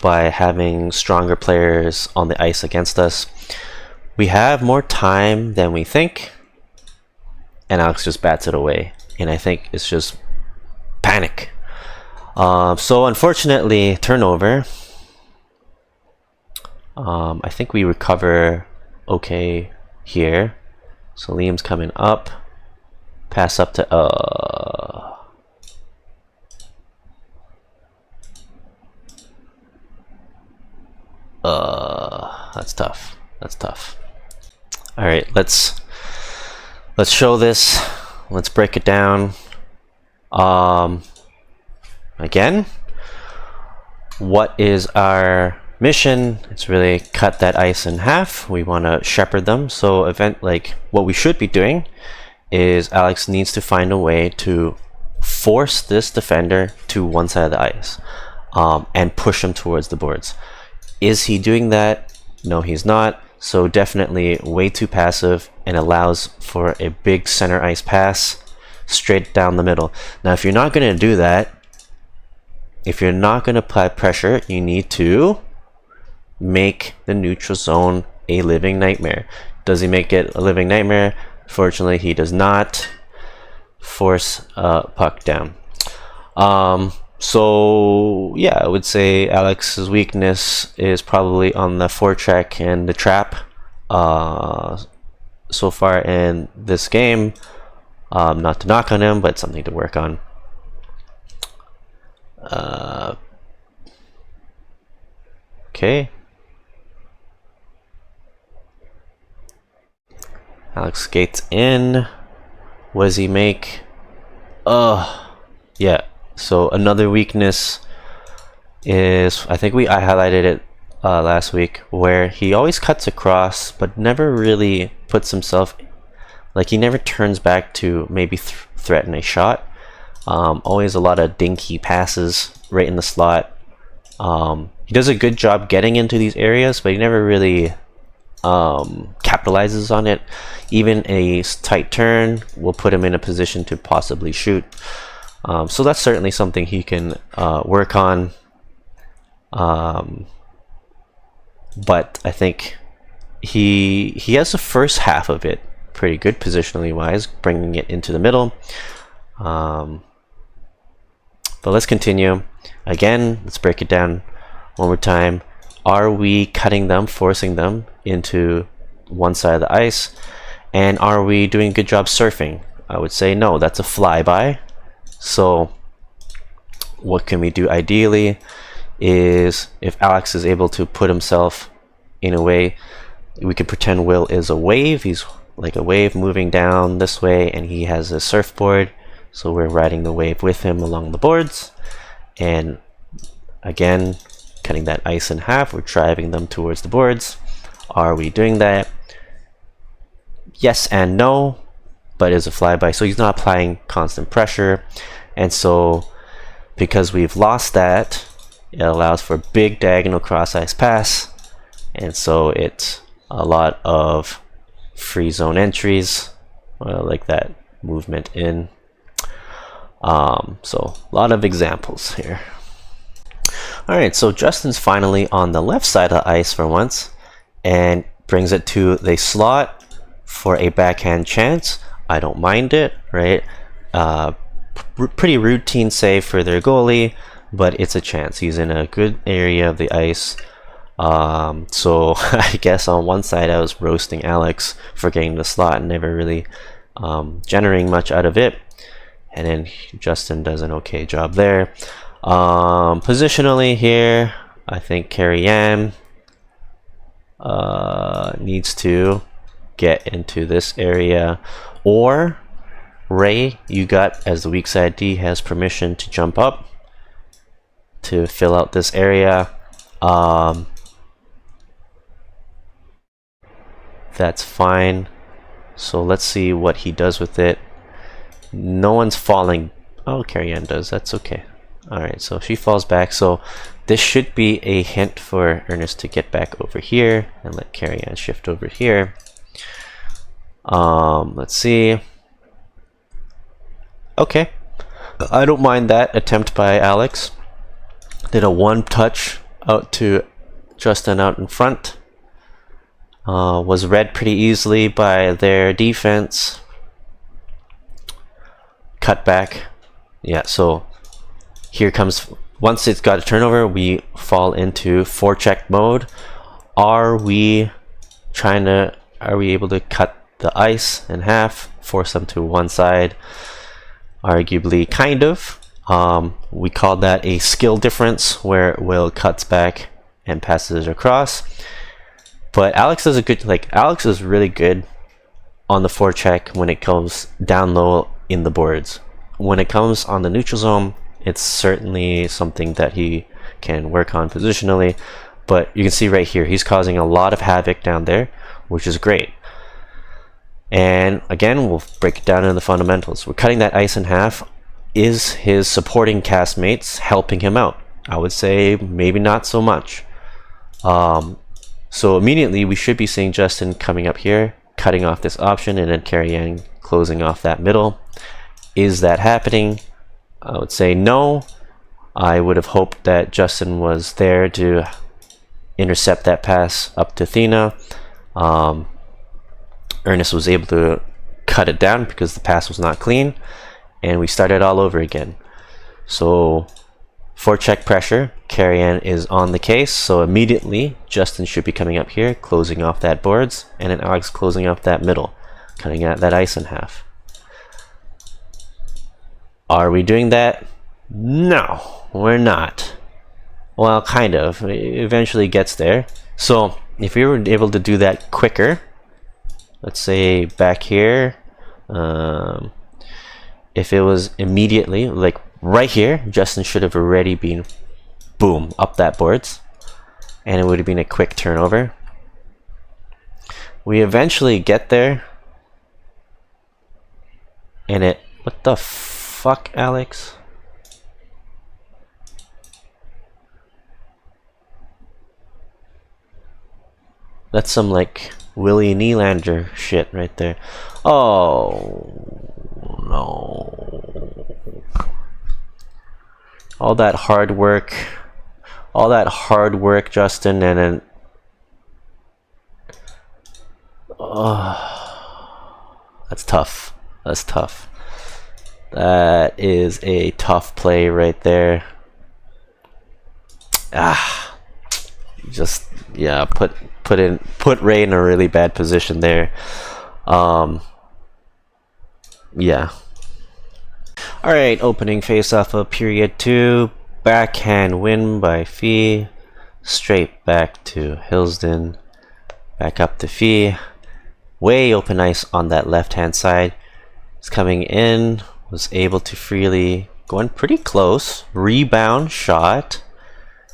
by having stronger players on the ice against us. We have more time than we think, and Alex just bats it away, and I think it's just panic. So unfortunately, turnover. I think we recover okay here. So Liam's coming up. Pass up to that's tough. That's tough. All right, let's show this. Let's break it down. Again, what is our mission? It's really cut that ice in half. We want to shepherd them. So what we should be doing is Alex needs to find a way to force this defender to one side of the ice and push him towards the boards. Is he doing that? No, he's not. So definitely way too passive and allows for a big center ice pass straight down the middle. Now, if you're not going to do that, if you're not going to apply pressure, you need to make the neutral zone a living nightmare. Does he make it a living nightmare? Fortunately, he does not. Force puck down. So yeah, I would say Alex's weakness is probably on the forecheck and the trap so far in this game. Not to knock on him, but something to work on. Okay. Alex skates in. What does he make? Yeah. So another weakness is, I highlighted it last week, where he always cuts across, but never really puts himself, like he never turns back to maybe threaten a shot. Always a lot of dinky passes right in the slot. He does a good job getting into these areas, but he never really capitalizes on it. Even a tight turn will put him in a position to possibly shoot. So that's certainly something he can work on. But I think he has the first half of it pretty good positionally wise, bringing it into the middle. But let's continue. Again, let's break it down one more time. Are we cutting them, forcing them into one side of the ice? And are we doing a good job surfing? I would say no, that's a flyby. So what can we do ideally is, if Alex is able to put himself in a way, we can pretend Will is a wave. He's like a wave moving down this way, and he has a surfboard. So we're riding the wave with him along the boards. And again, cutting that ice in half, we're driving them towards the boards. Are we doing that? Yes and no, but it's a flyby, so he's not applying constant pressure. And so because we've lost that, it allows for big diagonal cross ice pass, and so it's a lot of free zone entries, like that movement in. So a lot of examples here. Alright, so Justin's finally on the left side of the ice for once and brings it to the slot for a backhand chance. I don't mind it, right? Pretty routine save for their goalie, but it's a chance. He's in a good area of the ice. So I guess on one side I was roasting Alex for getting the slot and never really generating much out of it. And then Justin does an okay job there. Positionally here, I think Carrie Ann needs to get into this area, or Ray, you got as the weak side D, has permission to jump up to fill out this area. That's fine. So let's see what he does with it. No one's falling. Oh, Carrie Ann does. That's okay. Alright, so she falls back. So this should be a hint for Ernest to get back over here and let Carrie Ann shift over here. Let's see. Okay. I don't mind that attempt by Alex. Did a one touch out to Justin out in front. Was read pretty easily by their defense. Cut back. Yeah, so Here comes, once it's got a turnover, we fall into forecheck mode. Are we able to cut the ice in half, force them to one side? Arguably, kind of. We call that a skill difference, where Will cuts back and passes across. But Alex is Alex is really good on the forecheck when it comes down low in the boards. When it comes on the neutral zone, it's certainly something that he can work on positionally. But you can see right here, he's causing a lot of havoc down there, which is great. And again, we'll break it down into the fundamentals. We're cutting that ice in half. Is his supporting castmates helping him out? I would say maybe not so much. So immediately we should be seeing Justin coming up here, cutting off this option, and then Carrie-Anne closing off that middle. Is that happening? I would say no. I would have hoped that Justin was there to intercept that pass up to Athena. Ernest was able to cut it down because the pass was not clean, and we started all over again. So forecheck pressure, Carrie-Anne is on the case, so immediately Justin should be coming up here, closing off that boards, and then Alex closing off that middle, cutting that ice in half. Are we doing that? No, we're not. Well, kind of. It eventually gets there. So if we were able to do that quicker, let's say back here, if it was immediately, like right here, Justin should have already been, boom, up that boards, and it would have been a quick turnover. We eventually get there, and it, what the fuck, Alex? That's some like Willie Nylander shit right there. Oh no. All that hard work, Justin, and then that's tough. That's tough. That is a tough play right there. Just, yeah, put Ray in a really bad position there. Yeah. Alright, opening face-off of period 2. Backhand win by Fee. Straight back to Hillsden. Back up to Fee. Way open ice on that left-hand side. He's coming in. Was able to freely, going pretty close. Rebound, shot.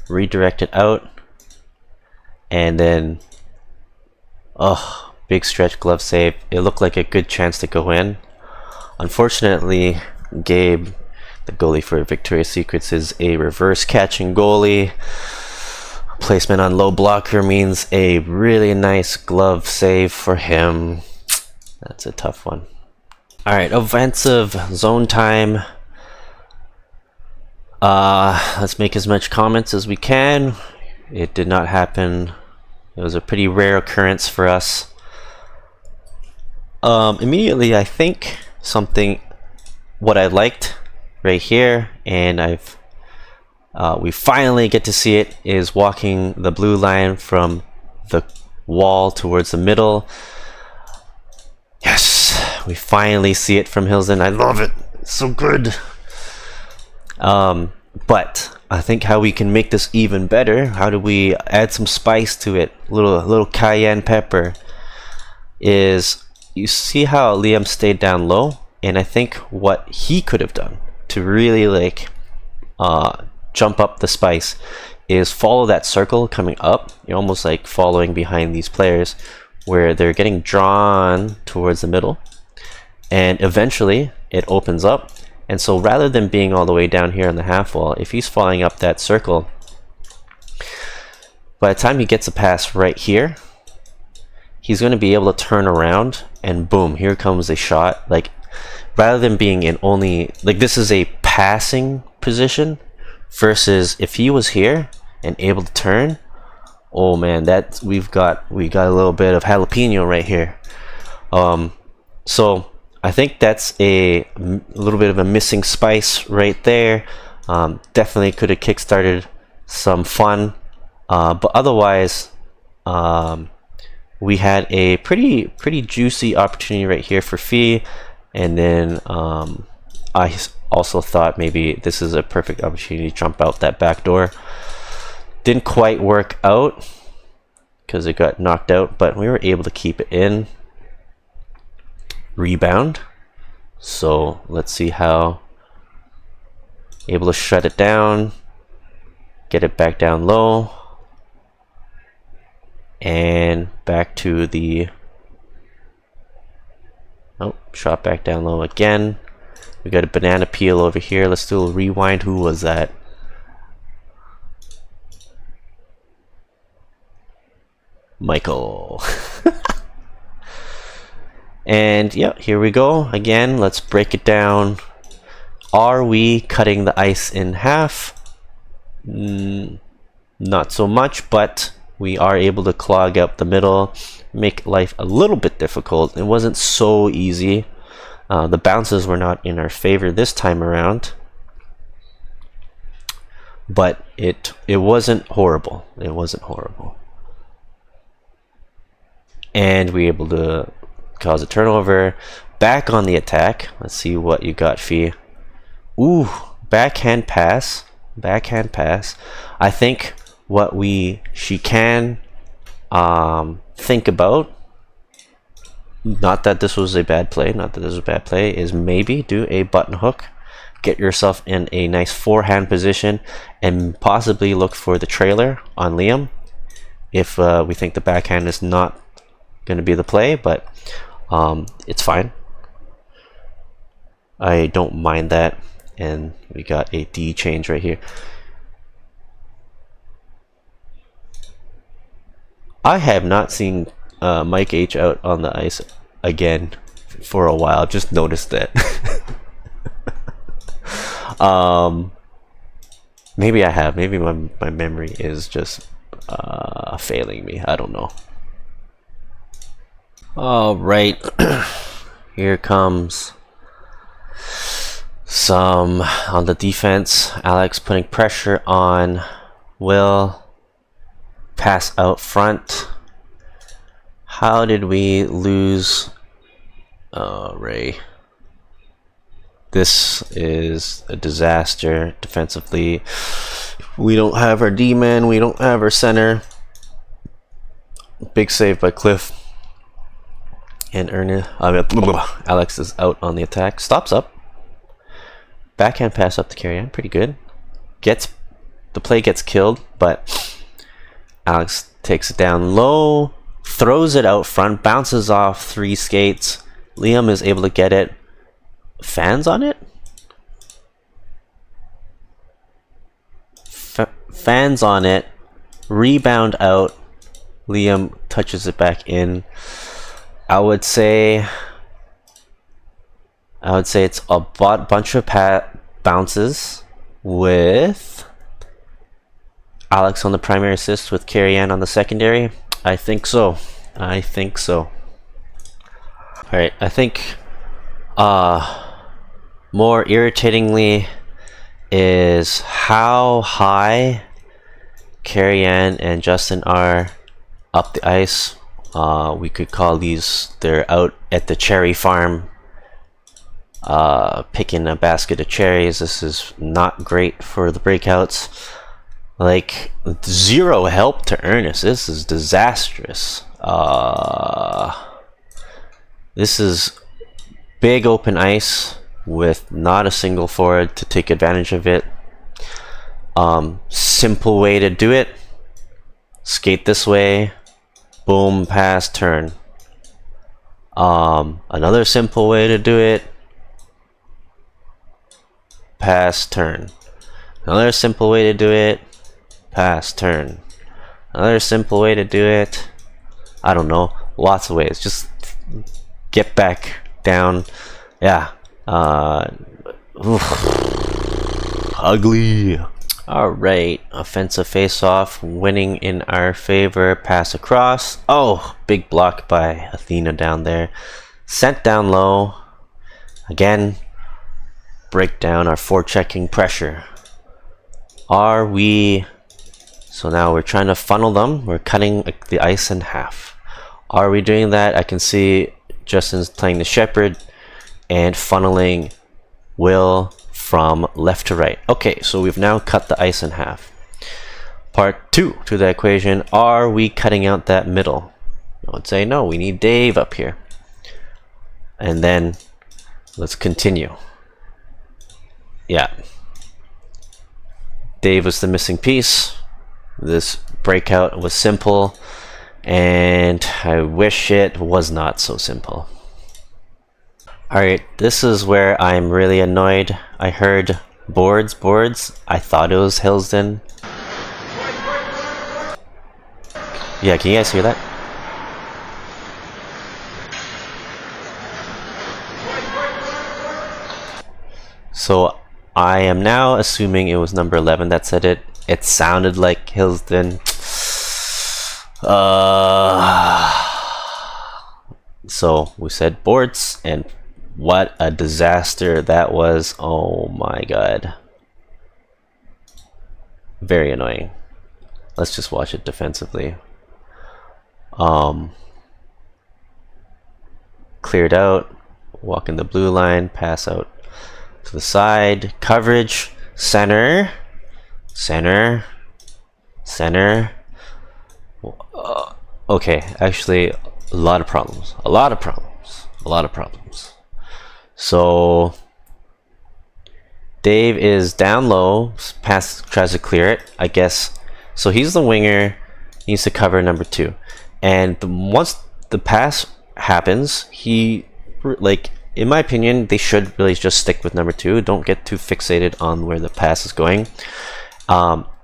Redirect it out. And then, oh, big stretch glove save. It looked like a good chance to go in. Unfortunately, Gabe, the goalie for Victoria's Secrets, is a reverse catching goalie. Placement on low blocker means a really nice glove save for him. That's a tough one. Alright, offensive zone time. Let's make as much comments as we can. It did not happen. It was a pretty rare occurrence for us. Immediately, I think what I liked right here, and we finally get to see it, is walking the blue line from the wall towards the middle. Yes, we finally see it from Hillsden. I love it. It's so good. But I think how we can make this even better, how do we add some spice to it, little cayenne pepper, is you see how Liam stayed down low, and I think what he could have done to really like jump up the spice is follow that circle coming up. You're almost like following behind these players where they're getting drawn towards the middle, and eventually it opens up. And so rather than being all the way down here on the half wall, if he's following up that circle, by the time he gets a pass right here, he's going to be able to turn around and boom, here comes a shot. Like, rather than being in only, like, this is a passing position versus if he was here and able to turn, oh man, that we got a little bit of jalapeno right here. So I think that's a little bit of a missing spice right there. Definitely could have kickstarted some fun, but otherwise, we had a pretty juicy opportunity right here for Fee, and then I also thought maybe this is a perfect opportunity to jump out that back door. Didn't quite work out because it got knocked out, but we were able to keep it in. Rebound. So let's see how. Able to shut it down, get it back down low, and back to the. Oh, shot back down low again. We got a banana peel over here. Let's do a rewind. Who was that? Michael. And yeah, here we go again. Let's break it down. Are we cutting the ice in half? Not so much, but we are able to clog up the middle, make life a little bit difficult. It wasn't so easy. The bounces were not in our favor this time around, but it wasn't horrible. It wasn't horrible. And we were able to cause a turnover. Back on the attack. Let's see what you got, Fee. Ooh, backhand pass. Backhand pass. I think what she can think about, not that this was a bad play, is maybe do a button hook, get yourself in a nice forehand position, and possibly look for the trailer on Liam if we think the backhand is not going to be the play, but it's fine. I don't mind that. And we got a D change right here. I have not seen Mike H out on the ice again for a while. Just noticed that. Maybe I have. Maybe my memory is just failing me. I don't know. All right. Here comes some on the defense. Alex putting pressure on Will. Pass out front. How did we lose Ray? This is a disaster defensively. We don't have our D-man. We don't have our center. Big save by Cliff. And Alex is out on the attack. Stops up. Backhand pass up to carry on. Pretty good. The play gets killed, but Alex takes it down low. Throws it out front. Bounces off 3 skates. Liam is able to get it. Fans on it? Fans on it. Rebound out. Liam touches it back in. I would say it's a bunch of bounces with Alex on the primary assist with Carrie Ann on the secondary. I think so. Alright, I think more irritatingly is how high Carrie Ann and Justin are up the ice. We could call these, they're out at the cherry farm picking a basket of cherries. This is not great for the breakouts. Like, 0 help to Ernest. This is disastrous. This is big open ice with not a single forward to take advantage of it. Simple way to do it. Skate this way. Boom, pass, turn. Another simple way to do it. Pass, turn. Another simple way to do it. Pass, turn. Another simple way to do it. I don't know. Lots of ways. Just get back down. Yeah. Ugly. Alright. Offensive face-off. Winning in our favor. Pass across. Oh, big block by Athena down there. Sent down low. Again. Break down our forechecking pressure. Are we... So now we're trying to funnel them. We're cutting the ice in half. Are we doing that? I can see Justin's playing the shepherd and funneling Will from left to right. Okay, so we've now cut the ice in half. Part 2 to the equation, are we cutting out that middle? I would say no, we need Dave up here. And then let's continue. Yeah. Dave was the missing piece. This breakout was simple, and I wish it was not so simple. Alright, this is where I'm really annoyed. I heard boards. I thought it was Hillsden. Yeah, can you guys hear that? So I am now assuming it was number 11 that said it. It sounded like Hillsden. So we said boards, and what a disaster that was. Oh my god. Very annoying. Let's just watch it defensively. Cleared out, walk in the blue line, pass out to the side, coverage, center. Okay, actually a lot of problems. So Dave is down low, tries to clear it, I guess. So he's the winger, he needs to cover number 2. And once the pass happens, he, like, in my opinion, they should really just stick with number 2. Don't get too fixated on where the pass is going.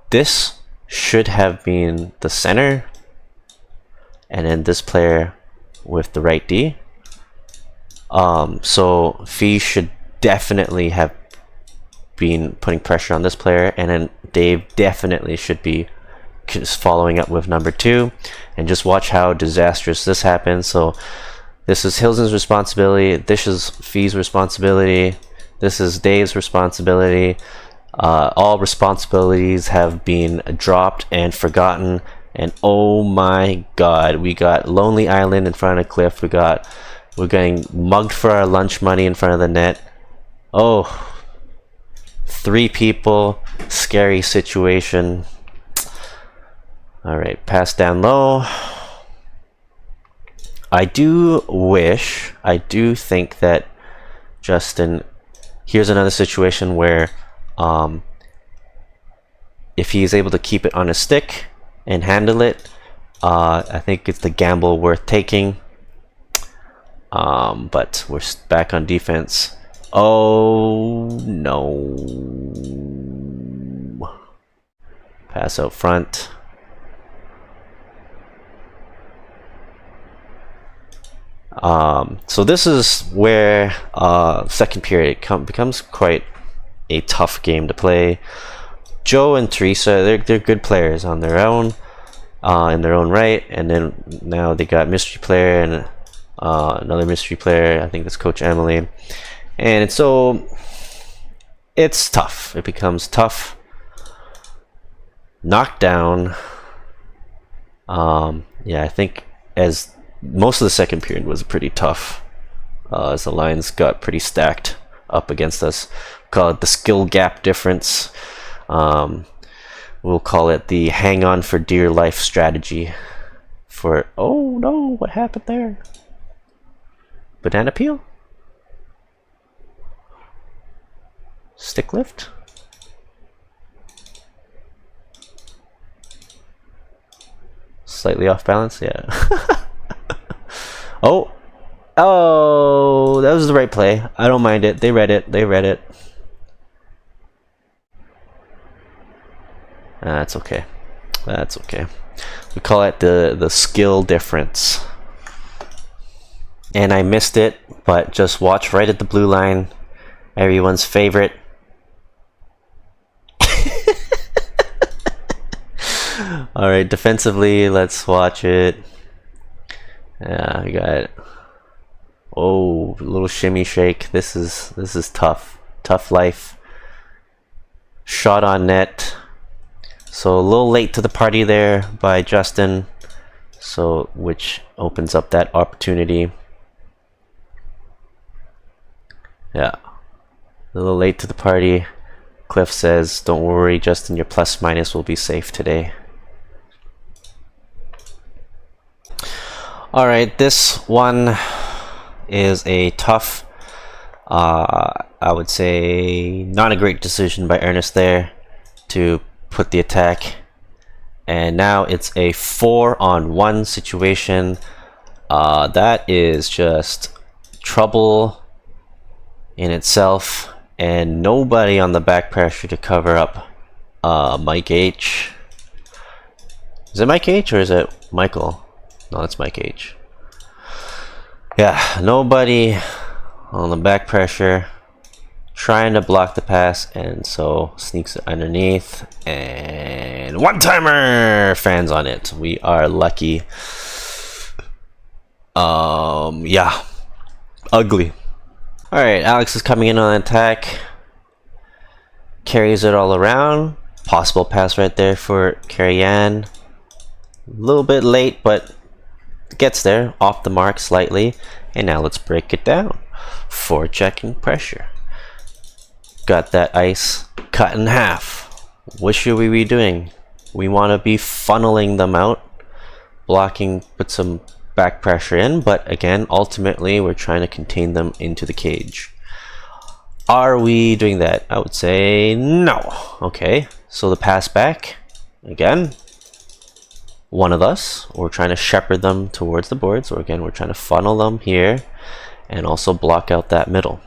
This should have been the center, and then this player with the right D. So Fee should definitely have been putting pressure on this player, and then Dave definitely should be just following up with number 2, and just watch how disastrous this happens. So this is Hillsden's responsibility, this is Fee's responsibility, this is Dave's responsibility. All responsibilities have been dropped and forgotten, and oh my god, we got Lonely Island in front of Cliff, we're getting mugged for our lunch money in front of the net. Oh, 3 people, scary situation. Alright, pass down low. I do think that Justin, here's another situation where if he is able to keep it on his stick and handle it, I think it's the gamble worth taking. But we're back on defense. Oh no. Pass out front. So this is where second period becomes quite a tough game to play. Joe and Teresa, they're good players on their own, in their own right, and then now they got mystery player and another mystery player. I think that's Coach Emily, and so it's tough. It becomes tough. Knockdown. Yeah, I think as most of the second period was pretty tough, as the lines got pretty stacked up against us. Call it the skill gap difference. We'll call it the hang on for dear life strategy. For, oh no, what happened there? Banana peel? Stick lift? Slightly off balance, yeah. Oh, that was the right play. I don't mind it. They read it. That's okay. We call it the skill difference. And I missed it, but just watch right at the blue line. Everyone's favorite. Alright, defensively, let's watch it. Yeah, we got it. Oh, a little shimmy shake. This is tough. Tough life. Shot on net. So a little late to the party there by Justin, so which opens up that opportunity. Yeah, a little late to the party. Cliff says, "Don't worry, Justin, your plus minus will be safe today." All right, this one is a tough, I would say, not a great decision by Ernest there to put the attack. And now it's a 4-on-1 situation. That is just trouble in itself, and nobody on the back pressure to cover up Mike H. Is it Mike H or is it Michael? No, it's Mike H. Yeah, nobody on the back pressure trying to block the pass, and so sneaks it underneath, and one-timer fans on it. We are lucky. Yeah, ugly. All right, Alex is coming in on attack, carries it all around. Possible pass right there for Carrie Ann. A little bit late, but gets there, off the mark slightly. And now let's break it down. Forechecking pressure. Got that ice cut in half. What should we be doing? We want to be funneling them out, blocking, put some back pressure in, but again, ultimately we're trying to contain them into the cage. Are we doing that? I would say no. Okay, so the pass back, again, one of us, we're trying to shepherd them towards the boards, or again, we're trying to funnel them here and also block out that middle.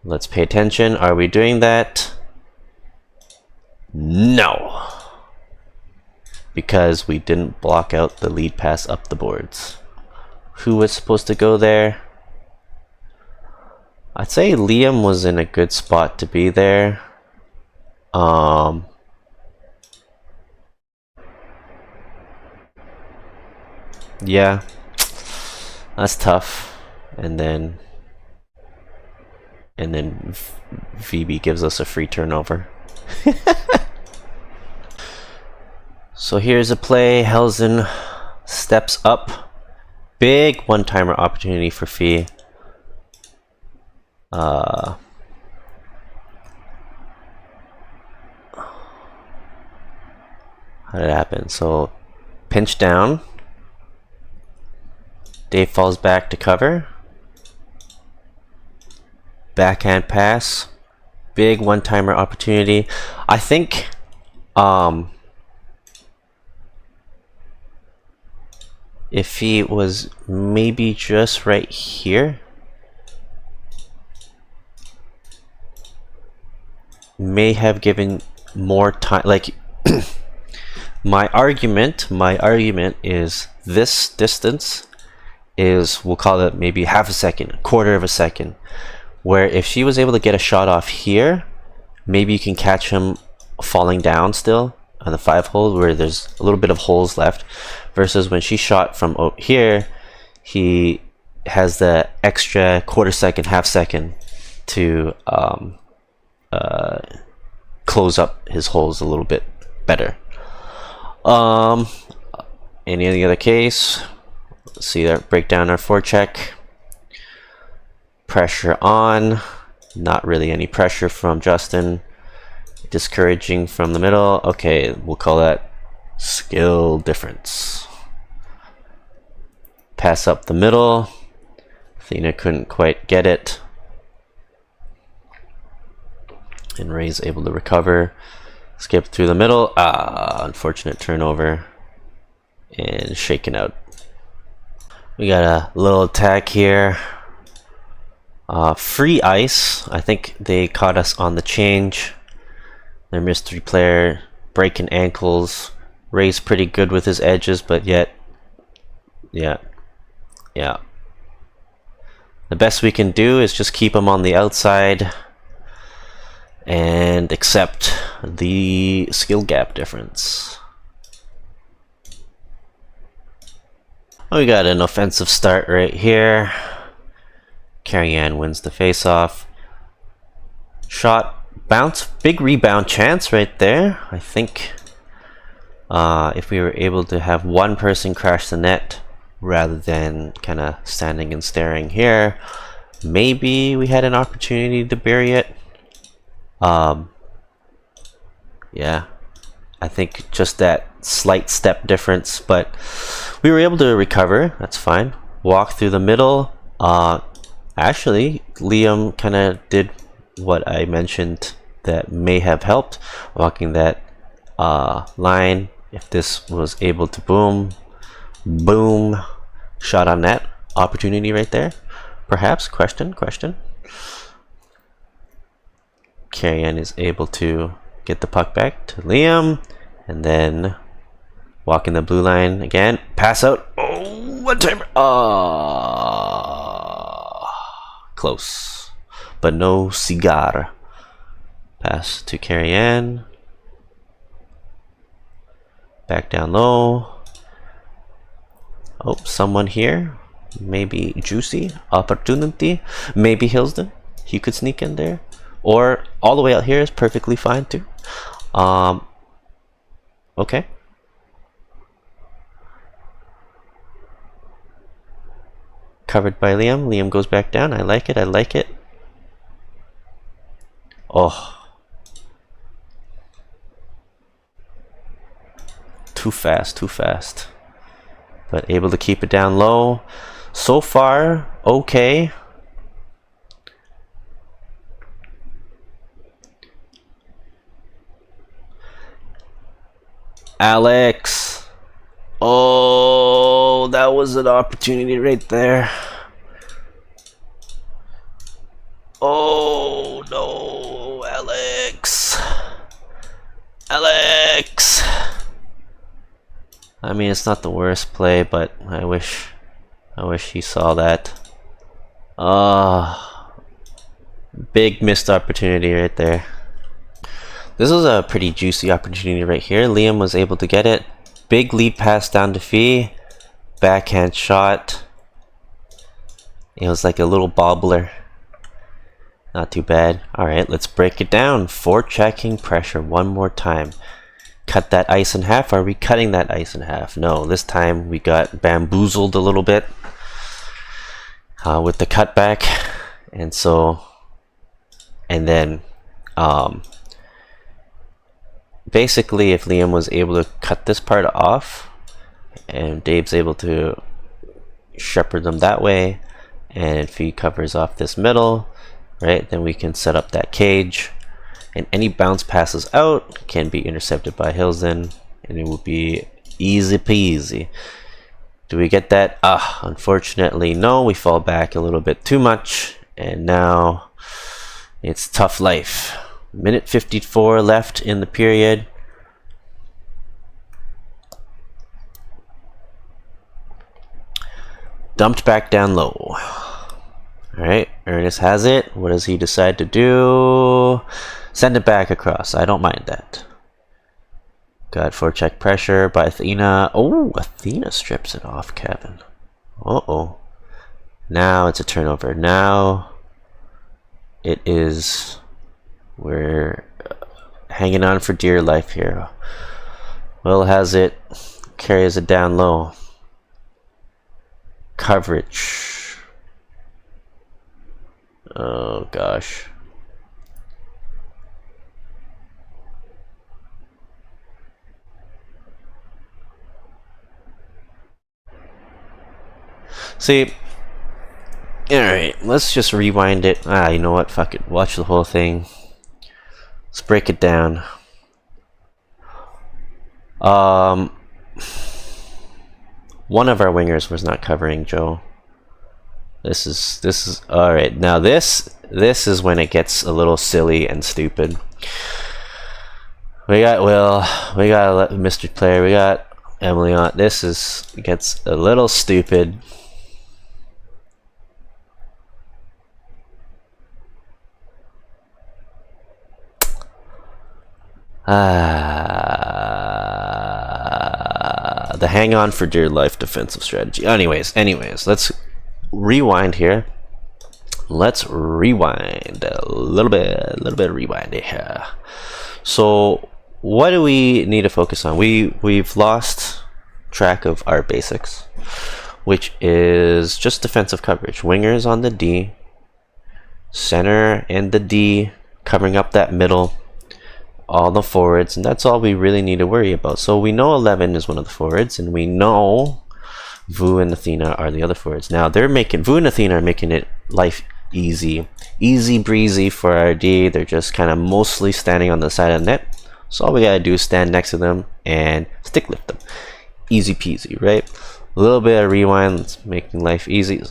Let's pay attention. Are we doing that? No, because we didn't block out the lead pass up the boards. Who was supposed to go there? I'd say Liam was in a good spot to be there. Yeah, that's tough. And then VB gives us a free turnover. So here's a play. Helzen steps up. Big one-timer opportunity for Fee. How did it happen? So pinch down. Dave falls back to cover. Backhand pass. Big one-timer opportunity. I think if he was maybe just right here, may have given more time. Like my argument is this distance is, we'll call it maybe half a second, quarter of a second, where if she was able to get a shot off here, maybe you can catch him falling down still on the 5 hole where there's a little bit of holes left, versus when she shot from here, he has the extra quarter second, half second to close up his holes a little bit better. In any other case, let's see that break down our forecheck. Pressure on, not really any pressure from Justin. Discouraging from the middle. Okay, we'll call that skill difference. Pass up the middle. Athena couldn't quite get it. And Ray's able to recover. Skip through the middle. Unfortunate turnover. And shaken out. We got a little attack here. Free ice. I think they caught us on the change. Their mystery player breaking ankles. Ray's pretty good with his edges, but yet, yeah. The best we can do is just keep him on the outside and accept the skill gap difference. We got an offensive start right here. Carrie Ann wins the face-off. Shot big rebound chance right there. I think if we were able to have one person crash the net rather than kind of standing and staring here, maybe we had an opportunity to bury it. Yeah, I think just that slight step difference, but we were able to recover. That's fine. Walk through the middle. Actually, Liam kind of did what I mentioned that may have helped, walking that line. If this was able to boom, shot on net, opportunity right there. Perhaps, question. Carrion is able to get the puck back to Liam, and then walk in the blue line again. Pass out. Oh, one timer. Close, but no cigar. Pass to Carrion. Back down low. Oh, someone here. Maybe Juicy. Opportunity. Maybe Hillsden. He could sneak in there. Or all the way out here is perfectly fine too. Okay. Covered by Liam. Liam goes back down. I like it. Oh. Too fast. But able to keep it down low. So far, okay. Alex. Oh, that was an opportunity right there. Oh no, Alex. I mean, it's not the worst play, but I wish he saw that. Big missed opportunity right there. This was a pretty juicy opportunity right here. Liam was able to get it. Big lead pass down to Fee. Backhand shot. It was like a little bobbler. Not too bad. Alright, let's break it down. Forechecking pressure one more time. Cut that ice in half. Are we cutting that ice in half? No, this time we got bamboozled a little bit with the cutback. And then basically, if Liam was able to cut this part off and Dave's able to shepherd them that way, and if he covers off this middle, right, then we can set up that cage, and any bounce passes out can be intercepted by Hillsden, and it will be easy peasy. Do we get that? Unfortunately no. We fall back a little bit too much, and now it's tough life. Minute 54 left in the period. Dumped back down low. Alright, Ernest has it. What does he decide to do? Send it back across. I don't mind that. Got forecheck pressure by Athena. Oh, Athena strips it off Kevin. Uh-oh. Now it's a turnover. Now it is... We're hanging on for dear life here. Will has it. Carries it down low. Coverage. Oh gosh. See, alright, let's just rewind it. You know what? Fuck it. Watch the whole thing. Let's break it down. One of our wingers was not covering Joe. This is all right. Now this is when it gets a little silly and stupid. We got Will, we got Mr. Player, we got Emily on. This gets a little stupid. The hang on for dear life defensive strategy. Anyways, let's rewind here. let's rewind a little bit of rewind here. So what do we need to focus on? We've lost track of our basics, which is just defensive coverage. Wingers on the D, center and the D covering up that middle, all the forwards, and that's all we really need to worry about. So we know 11 is one of the forwards, and we know Vu and Athena are the other forwards. Now Vu and Athena are making it life easy breezy for our D. They're just kind of mostly standing on the side of the net. So all we gotta do is stand next to them and stick lift them. Easy peasy, right? A little bit of rewind, it's making life easy.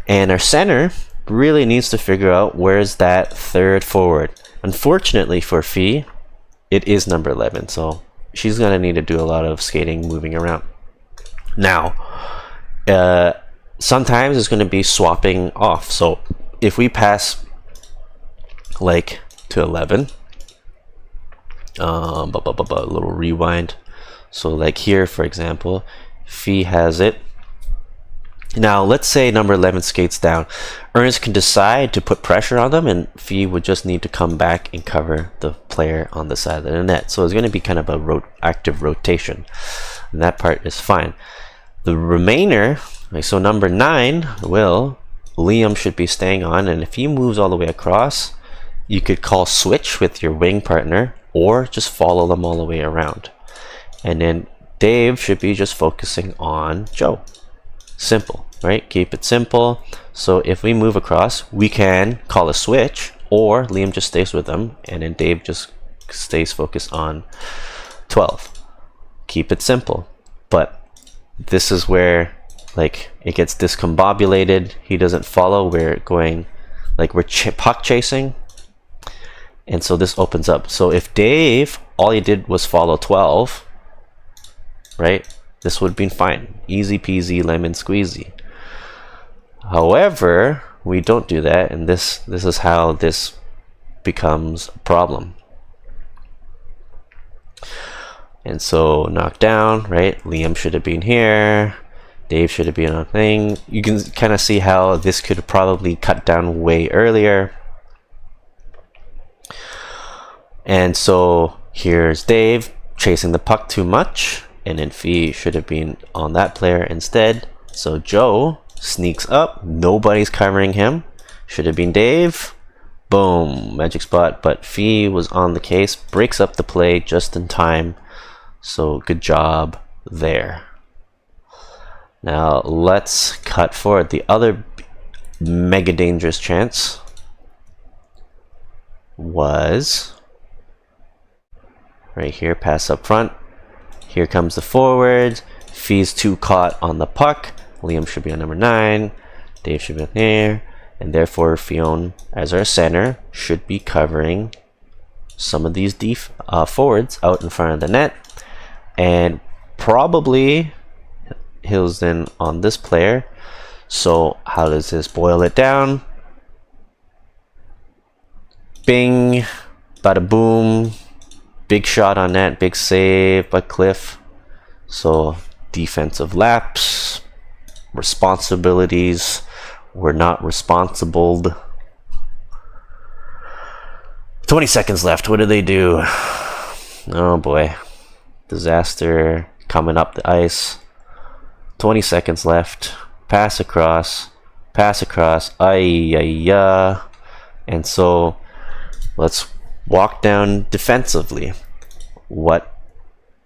And our center really needs to figure out where's that third forward. Unfortunately for Fee, it is number 11, so she's gonna need to do a lot of skating, moving around. Now, sometimes it's gonna be swapping off. So if we pass like to 11, a little rewind. So like here, for example, Fee has it. Now let's say number 11 skates down. Ernest can decide to put pressure on them, and Fee would just need to come back and cover the player on the side of the net. So it's going to be kind of a active rotation, and that part is fine. The remainder, like, so number 9, Liam should be staying on, and if he moves all the way across, you could call switch with your wing partner or just follow them all the way around. And then Dave should be just focusing on Joe. Simple, right? Keep it simple. So if we move across, we can call a switch, or Liam just stays with them, and then Dave just stays focused on 12. Keep it simple. But this is where, like, it gets discombobulated. He doesn't follow. We're going, like, we're puck chasing, and so this opens up. So if Dave, all he did was follow 12, right? This would have been fine. Easy peasy, lemon squeezy. However, we don't do that, and this is how this becomes a problem. And so knocked down, right? Liam should have been here. Dave should have been on a thing. You can kind of see how this could probably cut down way earlier. And so here's Dave chasing the puck too much, and then Fee should have been on that player instead. So Joe sneaks up, nobody's covering him. Should have been Dave. Boom, magic spot, but Fee was on the case, breaks up the play just in time. So good job there. Now let's cut forward. The other mega dangerous chance was right here, pass up front. Here comes the forward. Fee's too caught on the puck. Liam should be on number 9. Dave should be there. And therefore, Fionn, as our center, should be covering some of these forwards out in front of the net. And probably Hill's in on this player. So how does this boil it down? Bing, bada boom. Big shot on net, big save by Cliff. So defensive lapse, responsibilities were not responsible. 20 seconds left. What do they do? Oh boy. Disaster coming up the ice. 20 seconds left. Pass across. Pass across. Ay. And so let's walk down defensively. What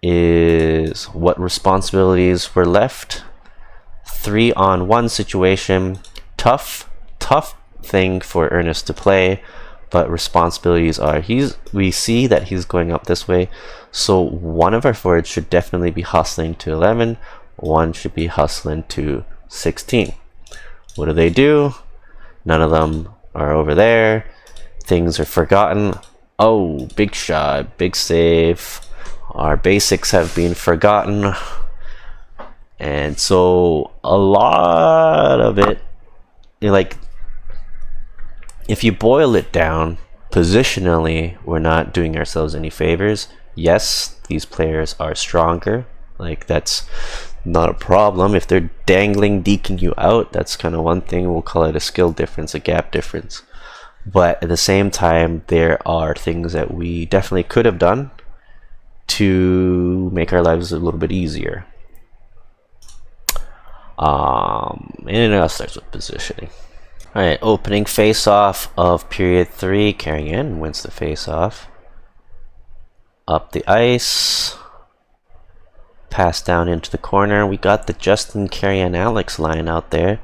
responsibilities were left? 3-on-1 situation. Tough thing for Ernest to play, but responsibilities are we see that he's going up this way, so one of our forwards should definitely be hustling to 11, one should be hustling to 16. What do they do? None of them are over there. Things are forgotten. Oh, big shot, big save. Our basics have been forgotten. And so a lot of it, like, if you boil it down, positionally, we're not doing ourselves any favors. Yes, these players are stronger. Like, that's not a problem. If they're dangling, deking you out, that's kind of one thing. We'll call it a skill difference, a gap difference. But at the same time, there are things that we definitely could have done to make our lives a little bit easier. And it all starts with positioning. Alright, opening face-off of period 3. Carrion wins the face-off. Up the ice. Pass down into the corner. We got the Justin, Carrion, Alex line out there.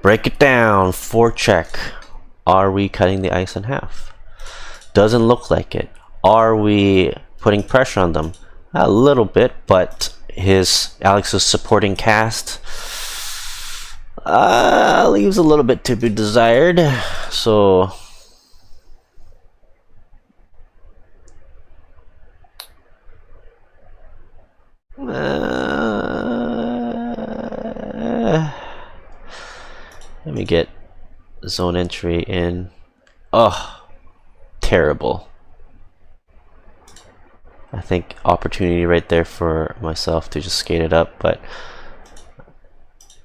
Break it down. Forecheck. Are we cutting the ice in half? Doesn't look like it. Are we putting pressure on them? A little bit, but Alex's supporting cast leaves a little bit to be desired. So let me get zone entry in. Oh, terrible. I think opportunity right there for myself to just skate it up, but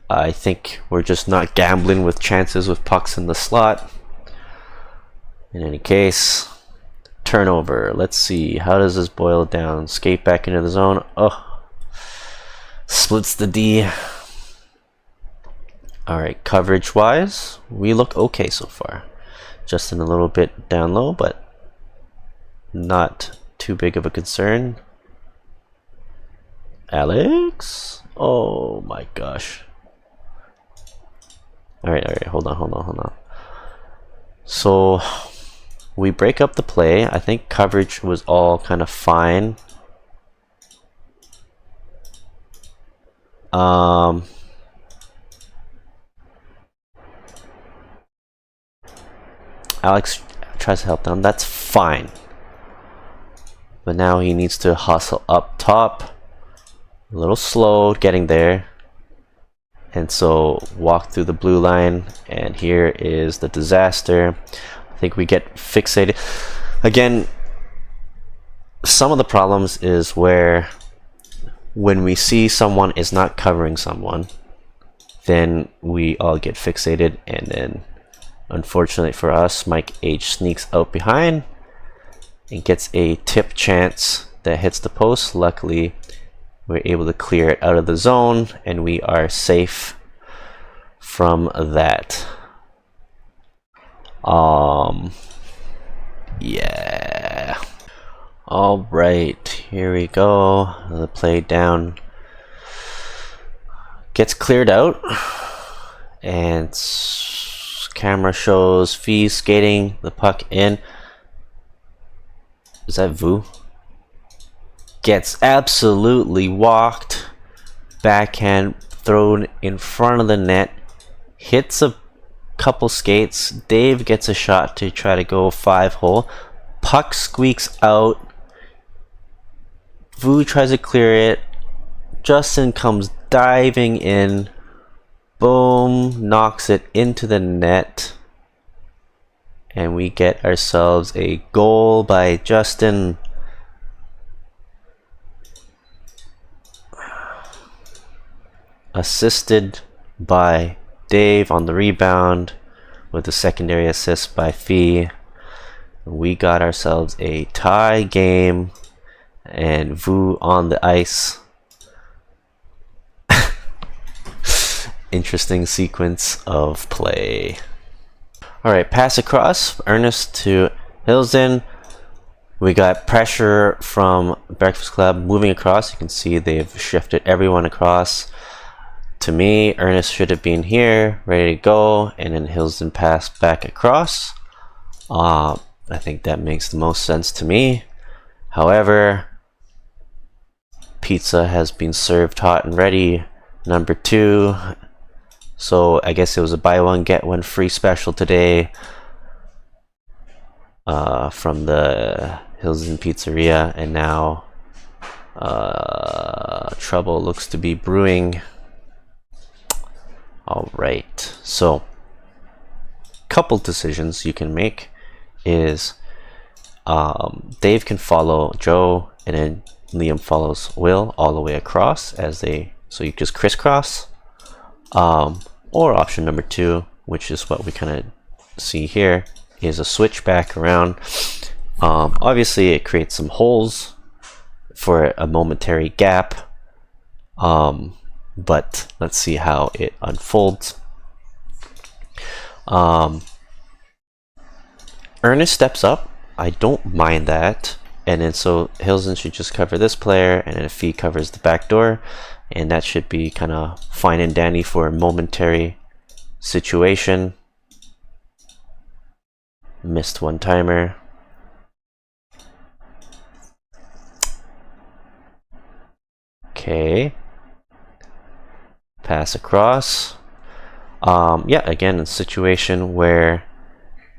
I think we're just not gambling with chances with pucks in the slot. In any case, turnover. Let's see, how does this boil down? Skate back into the zone. Oh, splits the D. Alright, coverage wise, we look okay so far. Just in a little bit down low, but not too big of a concern. Alex? Oh my gosh. Alright, hold on. So we break up the play. I think coverage was all kind of fine. Alex tries to help them. That's fine. But now he needs to hustle up top. A little slow getting there. And so walk through the blue line. And here is the disaster. I think we get fixated. Again, some of the problems is where when we see someone is not covering someone, then we all get fixated, and then unfortunately for us, Mike H sneaks out behind and gets a tip chance that hits the post. Luckily, we're able to clear it out of the zone, and we are safe from that. Yeah. All right, here we go. The play down gets cleared out, and camera shows Fee skating the puck in. Is that Vu? Gets absolutely walked. Backhand thrown in front of the net. Hits a couple skates. Dave gets a shot to try to go 5-hole. Puck squeaks out. Vu tries to clear it. Justin comes diving in. Boom. Knocks it into the net. And we get ourselves a goal by Justin. Assisted by Dave on the rebound with a secondary assist by Fee. We got ourselves a tie game, and Vu on the ice. Interesting sequence of play. Alright, pass across. Ernest to Hilsden. We got pressure from Breakfast Club moving across. You can see they've shifted everyone across. To me, Ernest should have been here, ready to go, and then Hilsden passed back across. I think that makes the most sense to me. However, pizza has been served hot and ready. Number 2. So I guess it was a buy one get one free special today from the Hilsden Pizzeria, and now trouble looks to be brewing. Alright, so couple decisions you can make is Dave can follow Joe, and then Liam follows Will all the way across as they So you just crisscross. Or option number 2, which is what we kind of see here, is a switch back around. Obviously it creates some holes for a momentary gap, but let's see how it unfolds. Ernest steps up. I don't mind that. And then so Hilson should just cover this player, and then Fee covers the back door, and that should be kind of fine and dandy for a momentary situation. Missed one timer. Okay. Pass across. Yeah, again, a situation where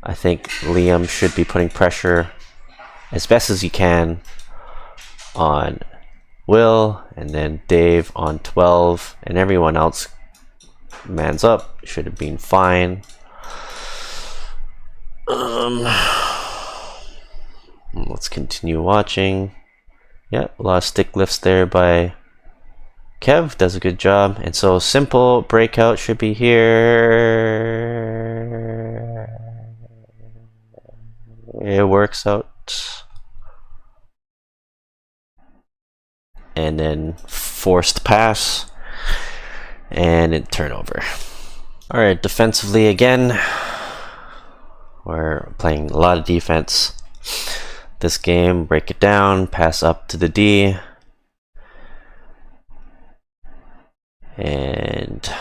I think Liam should be putting pressure as best as he can on Will, and then Dave on 12, and everyone else mans up. Should have been fine. Let's continue watching. Yeah, a lot of stick lifts there by Kev. Does a good job. And so simple breakout should be here. It works out. And then forced pass and it turnover. All right, defensively again, we're playing a lot of defense this game. Break it down, pass up to the D, and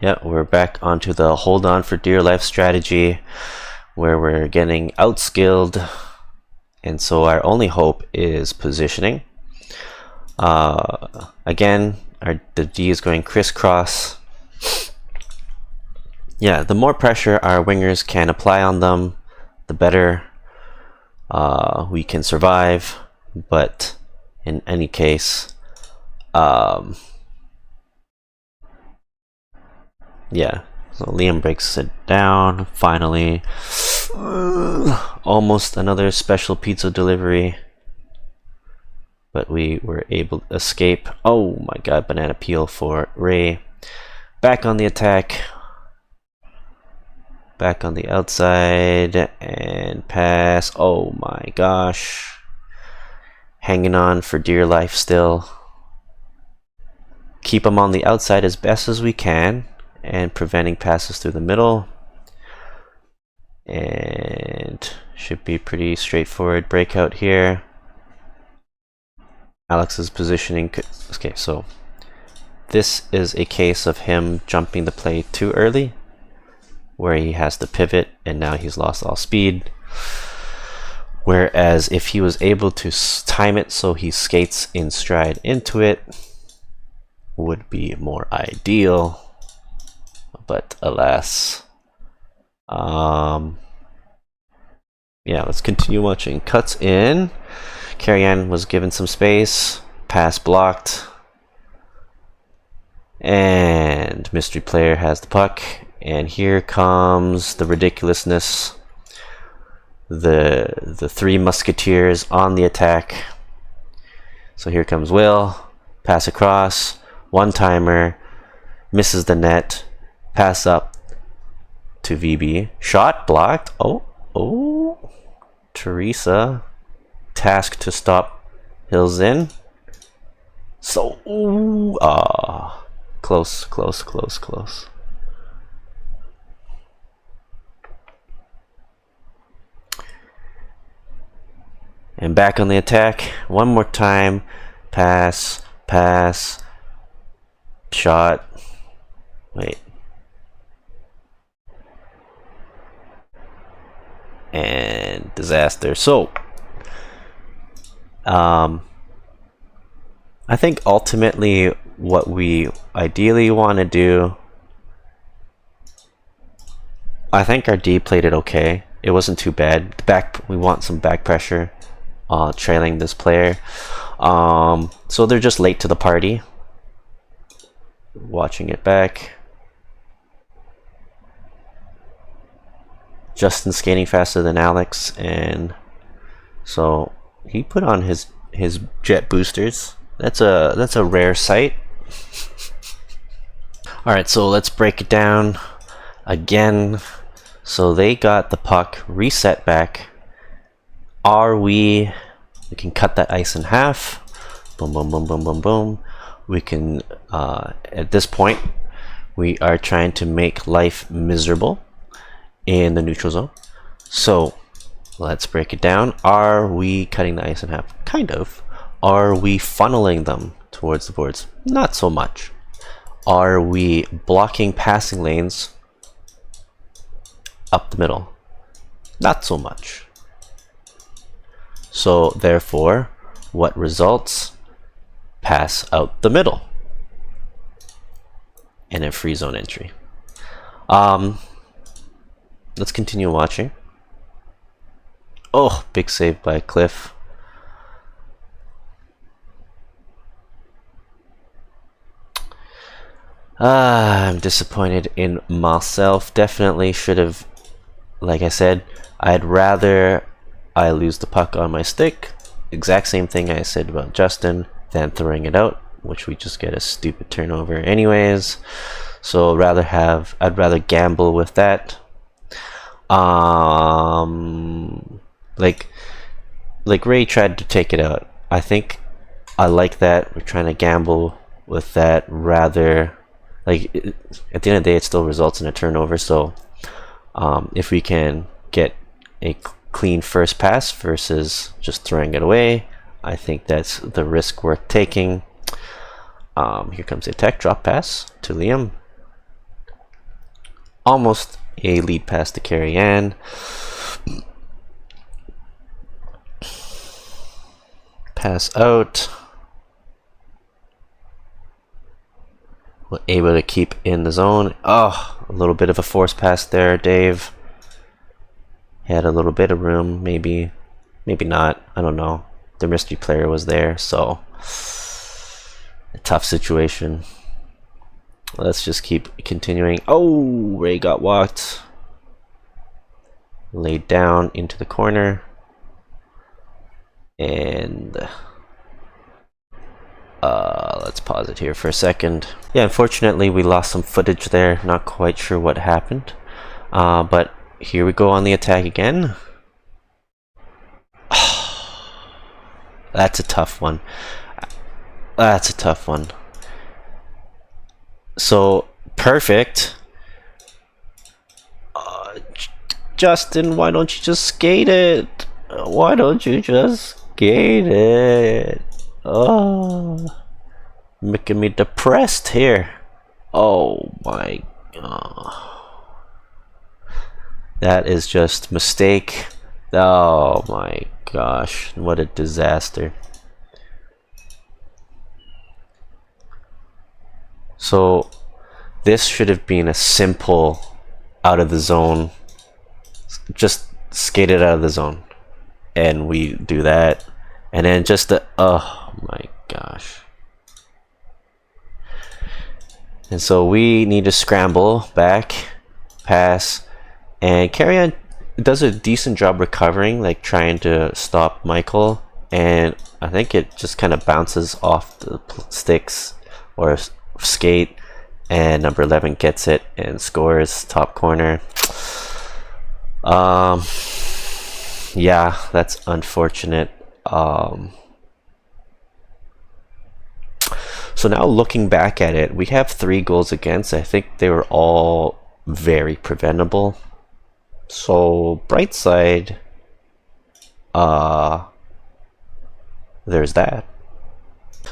yeah, we're back onto the hold on for dear life strategy, where we're getting outskilled, and so our only hope is positioning. Again, the D is going crisscross. Yeah, the more pressure our wingers can apply on them, the better we can survive. But in any case, yeah, so Liam breaks it down finally. Almost another special pizza delivery, but we were able to escape. Oh my god, banana peel for Ray. Back on the attack. Back on the outside and pass. Oh my gosh. Hanging on for dear life still. Keep them on the outside as best as we can and preventing passes through the middle. And should be pretty straightforward breakout here. Alex's positioning could, okay, so this is a case of him jumping the play too early, where he has to pivot and now he's lost all speed. Whereas if he was able to time it so he skates in stride into it, would be more ideal. But alas. Yeah, let's continue watching. Cuts in. Carrie-Anne was given some space. Pass blocked. And mystery player has the puck. And here comes the ridiculousness. The three musketeers on the attack. So here comes Will. Pass across. One timer. Misses the net. Pass up to VB. Shot blocked. Oh. Teresa. Task to stop Hills-in. So, close. And back on the attack. One more time. Pass. Shot. Wait. And disaster. So, I think ultimately what we ideally want to do, I think our D played it okay. It wasn't too bad. We want some back pressure trailing this player. So they're just late to the party. Watching it back. Justin skating faster than Alex, and so he put on his jet boosters. That's a rare sight Alright, so let's break it down again. So they got the puck reset back. We can cut that ice in half. Boom, boom, boom, boom, boom, boom. We can, at this point, we are trying to make life miserable in the neutral zone. So let's break it down. Are we cutting the ice in half? Kind of. Are we funneling them towards the boards? Not so much. Are we blocking passing lanes up the middle? Not so much. So therefore, what results? Pass out the middle and a free zone entry. Let's continue watching. Oh, big save by Cliff. I'm disappointed in myself. Definitely should have, like I said, I'd rather I lose the puck on my stick. Exact same thing I said about Justin, than throwing it out, which we just get a stupid turnover anyways. So I'd rather gamble with that. Like Ray tried to take it out. I think I like that. We're trying to gamble with that rather. Like, at the end of the day, it still results in a turnover. So if we can get a clean first pass versus just throwing it away, I think that's the risk worth taking. Here comes the attack, drop pass to Liam. Almost a lead pass to Carrie Ann. Pass out. We're able to keep in the zone. Oh, a little bit of a force pass there, Dave. Had a little bit of room, maybe not. I don't know. The mystery player was there, so a tough situation. Let's just keep continuing. Oh, Ray got walked. Laid down into the corner. And let's pause it here for a second. Yeah, unfortunately we lost some footage there. Not quite sure what happened. But here we go on the attack again. That's a tough one. That's a tough one. So, perfect. Justin, why don't you just skate it? Why don't you just skate it? Oh, making me depressed here. Oh my god. That is just mistake. Oh my gosh, what a disaster. So this should have been a simple out of the zone. Just skate it out of the zone. And we do that. And then just the, oh my gosh. And so we need to scramble back, pass, and Carrie Ann does a decent job recovering, like trying to stop Michael. And I think it just kind of bounces off the sticks or skate, and number 11 gets it and scores top corner. Yeah, that's unfortunate. So now looking back at it, we have 3 goals against. I think they were all very preventable. So bright side, there's that.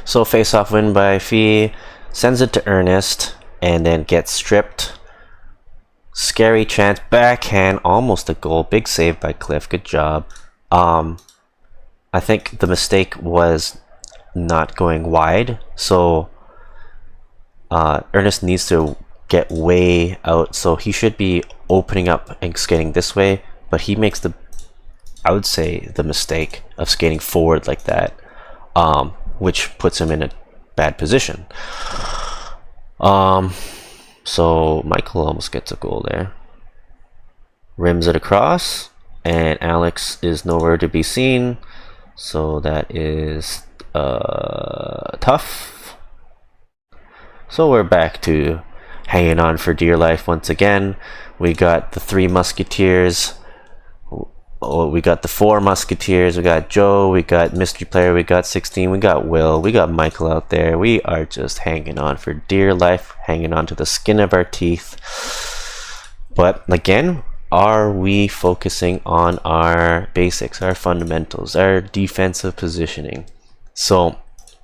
So face-off win by Fee, sends it to Ernest, and then gets stripped. Scary chance, backhand, almost a goal. Big save by Cliff, good job. I think the mistake was not going wide, so Ernest needs to get way out, so he should be opening up and skating this way, but he makes the, I would say, the mistake of skating forward like that, which puts him in a bad position. So Michael almost gets a goal there. Rims it across, and Alex is nowhere to be seen, so that is tough. So we're back to hanging on for dear life once again. We got the 3 musketeers. Oh, we got the 4 musketeers. We got Joe, we got mystery player, we got 16, we got Will, we got Michael out there. We are just hanging on for dear life, hanging on to the skin of our teeth. But again, are we focusing on our basics, our fundamentals, our defensive positioning? So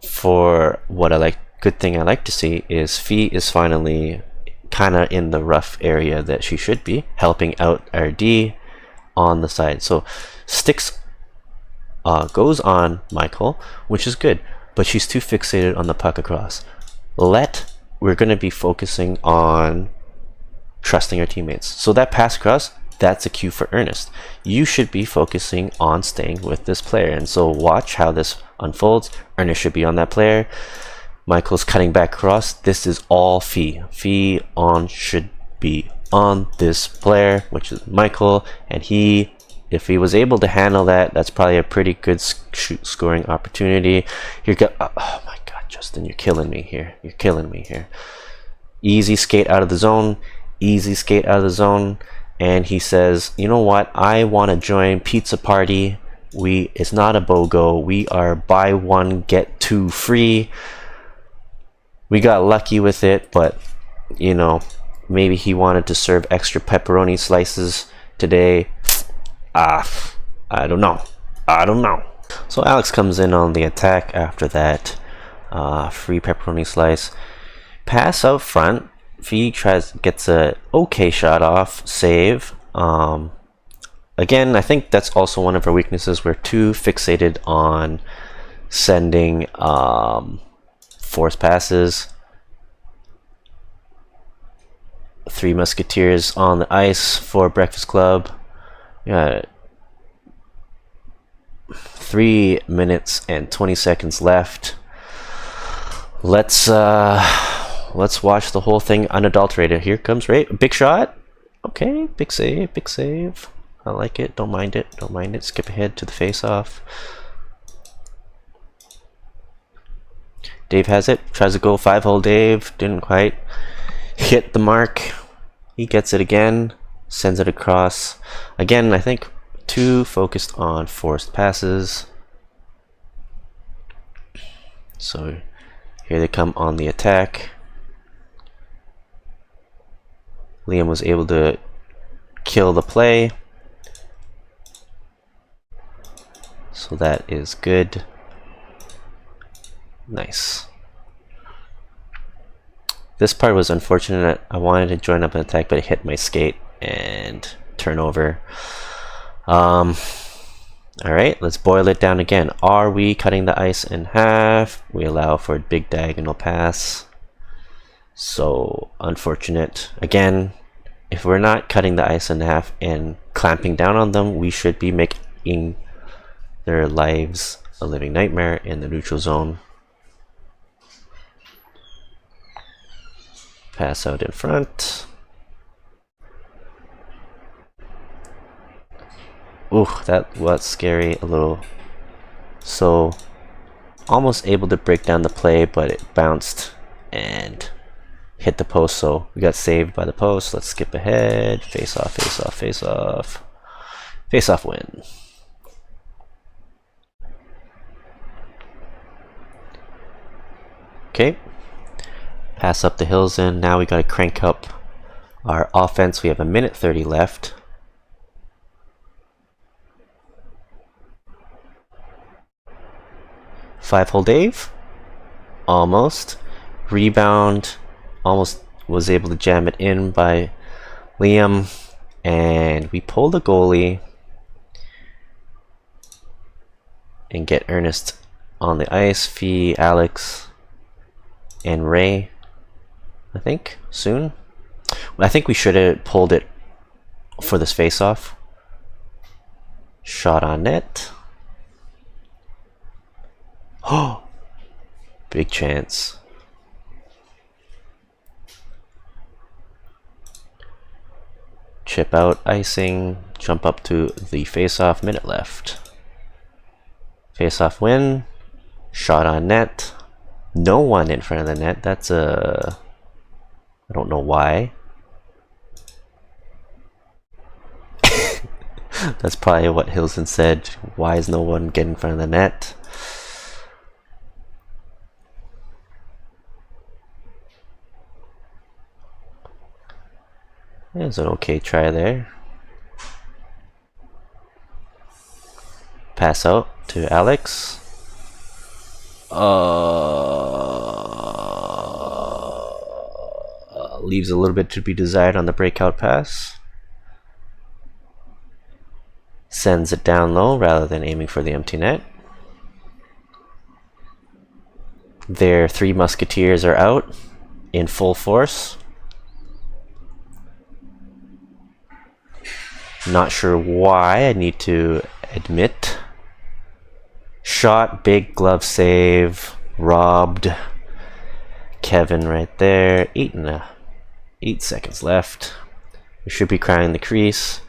for what good thing I like to see is Fee is finally kind of in the rough area that she should be, helping out our D on the side. So Sticks goes on Michael, which is good, but she's too fixated on the puck across. We're going to be focusing on trusting our teammates. So that pass across, that's a cue for Ernest. You should be focusing on staying with this player. And so watch how this unfolds. Ernest should be on that player. Michael's cutting back across. This is all Fee. Fee should be on this player, which is Michael, and if he was able to handle that, that's probably a pretty good scoring opportunity. Oh my god, Justin, you're killing me here. You're killing me here. Easy skate out of the zone. Easy skate out of the zone. And he says, you know what? I want to join pizza party. It's not a BOGO. We are buy 1 get 2 free. We got lucky with it, but you know, maybe he wanted to serve extra pepperoni slices today. I don't know. So Alex comes in on the attack after that free pepperoni slice. Pass out front. Fee gets a okay shot off. Save. Again, I think that's also one of our weaknesses. We're too fixated on sending force passes. 3 musketeers on the ice for Breakfast Club. Yeah, 3 minutes and 20 seconds left. Let's watch the whole thing unadulterated. Here comes Ray. Big shot. Okay, big save, big save. I like it. Don't mind it. Don't mind it. Skip ahead to the face-off. Dave has it. Tries to go 5-hole Dave. Didn't quite hit the mark. He gets it again. Sends it across. Again, I think too focused on forced passes. So here they come on the attack. Liam was able to kill the play. So that is good. Nice. This part was unfortunate. I wanted to join up an attack, but it hit my skate and turnover. Alright, let's boil it down again. Are we cutting the ice in half? We allow for a big diagonal pass. So unfortunate. Again, if we're not cutting the ice in half and clamping down on them, we should be making their lives a living nightmare in the neutral zone. Pass out in front. Ooh, that was scary a little. So almost able to break down the play, but it bounced and hit the post, so we got saved by the post. Let's skip ahead. Face off, face off, face off. Face off win. Okay. Pass up the hills in. Now we gotta crank up our offense. We have 1:30 left. Five-hole Dave. Almost. Rebound. Almost was able to jam it in by Liam. And we pull the goalie and get Ernest on the ice. Fee, Alex, and Ray. I think soon. I think we should have pulled it for this face-off. Shot on net. Oh, big chance. Chip out, icing, jump up to the face-off, minute left. Face-off win. Shot on net. No one in front of the net. That's a... I don't know why. That's probably what Hilson said. Why is no one getting in front of the net? It was an okay try there. Pass out to Alex. Leaves a little bit to be desired on the breakout pass. Sends it down low rather than aiming for the empty net. Their three musketeers are out in full force. Not sure why, I need to admit. Shot, big glove save, robbed. Kevin right there. 8 seconds left. We should be crowning the crease.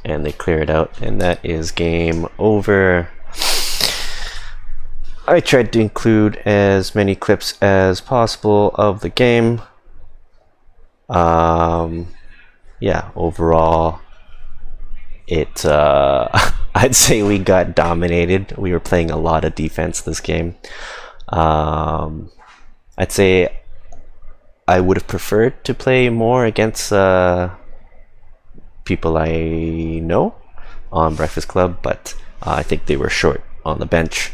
And they clear it out, and that is game over. I tried to include as many clips as possible of the game. Yeah, overall, it I'd say we got dominated. We were playing a lot of defense this game. I'd say I would have preferred to play more against people I know on Breakfast Club, but I think they were short on the bench.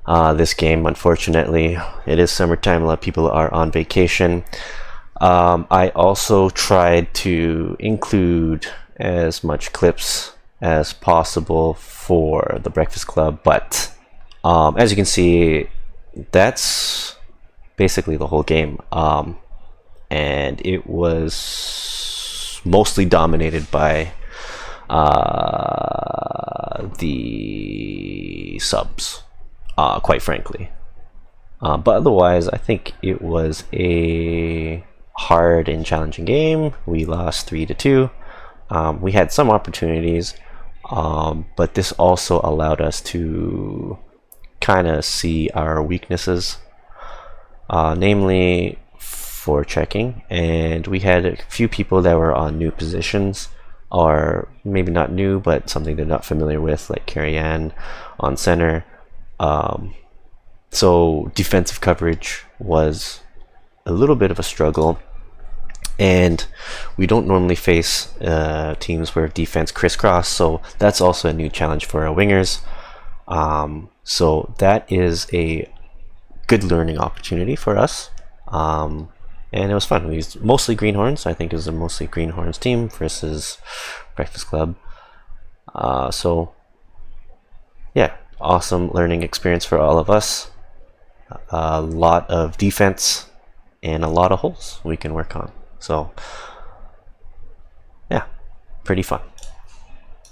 This game, unfortunately, it is summertime. A lot of people are on vacation. I also tried to include as much clips as possible for the Breakfast Club, but as you can see, that's basically the whole game, and it was mostly dominated by the subs, quite frankly. But otherwise, I think it was a hard and challenging game. We lost 3-2. We had some opportunities, but this also allowed us to kind of see our weaknesses, namely forechecking, and we had a few people that were on new positions, or maybe not new, but something they're not familiar with, like Carrie Ann on center. So defensive coverage was a little bit of a struggle, and we don't normally face teams where defense crisscross, so that's also a new challenge for our wingers. So that is a good learning opportunity for us, and it was fun. We used mostly greenhorns. I think it was a mostly greenhorns team versus Breakfast Club. So yeah, awesome learning experience for all of us. A lot of defense and a lot of holes we can work on. So yeah, pretty fun.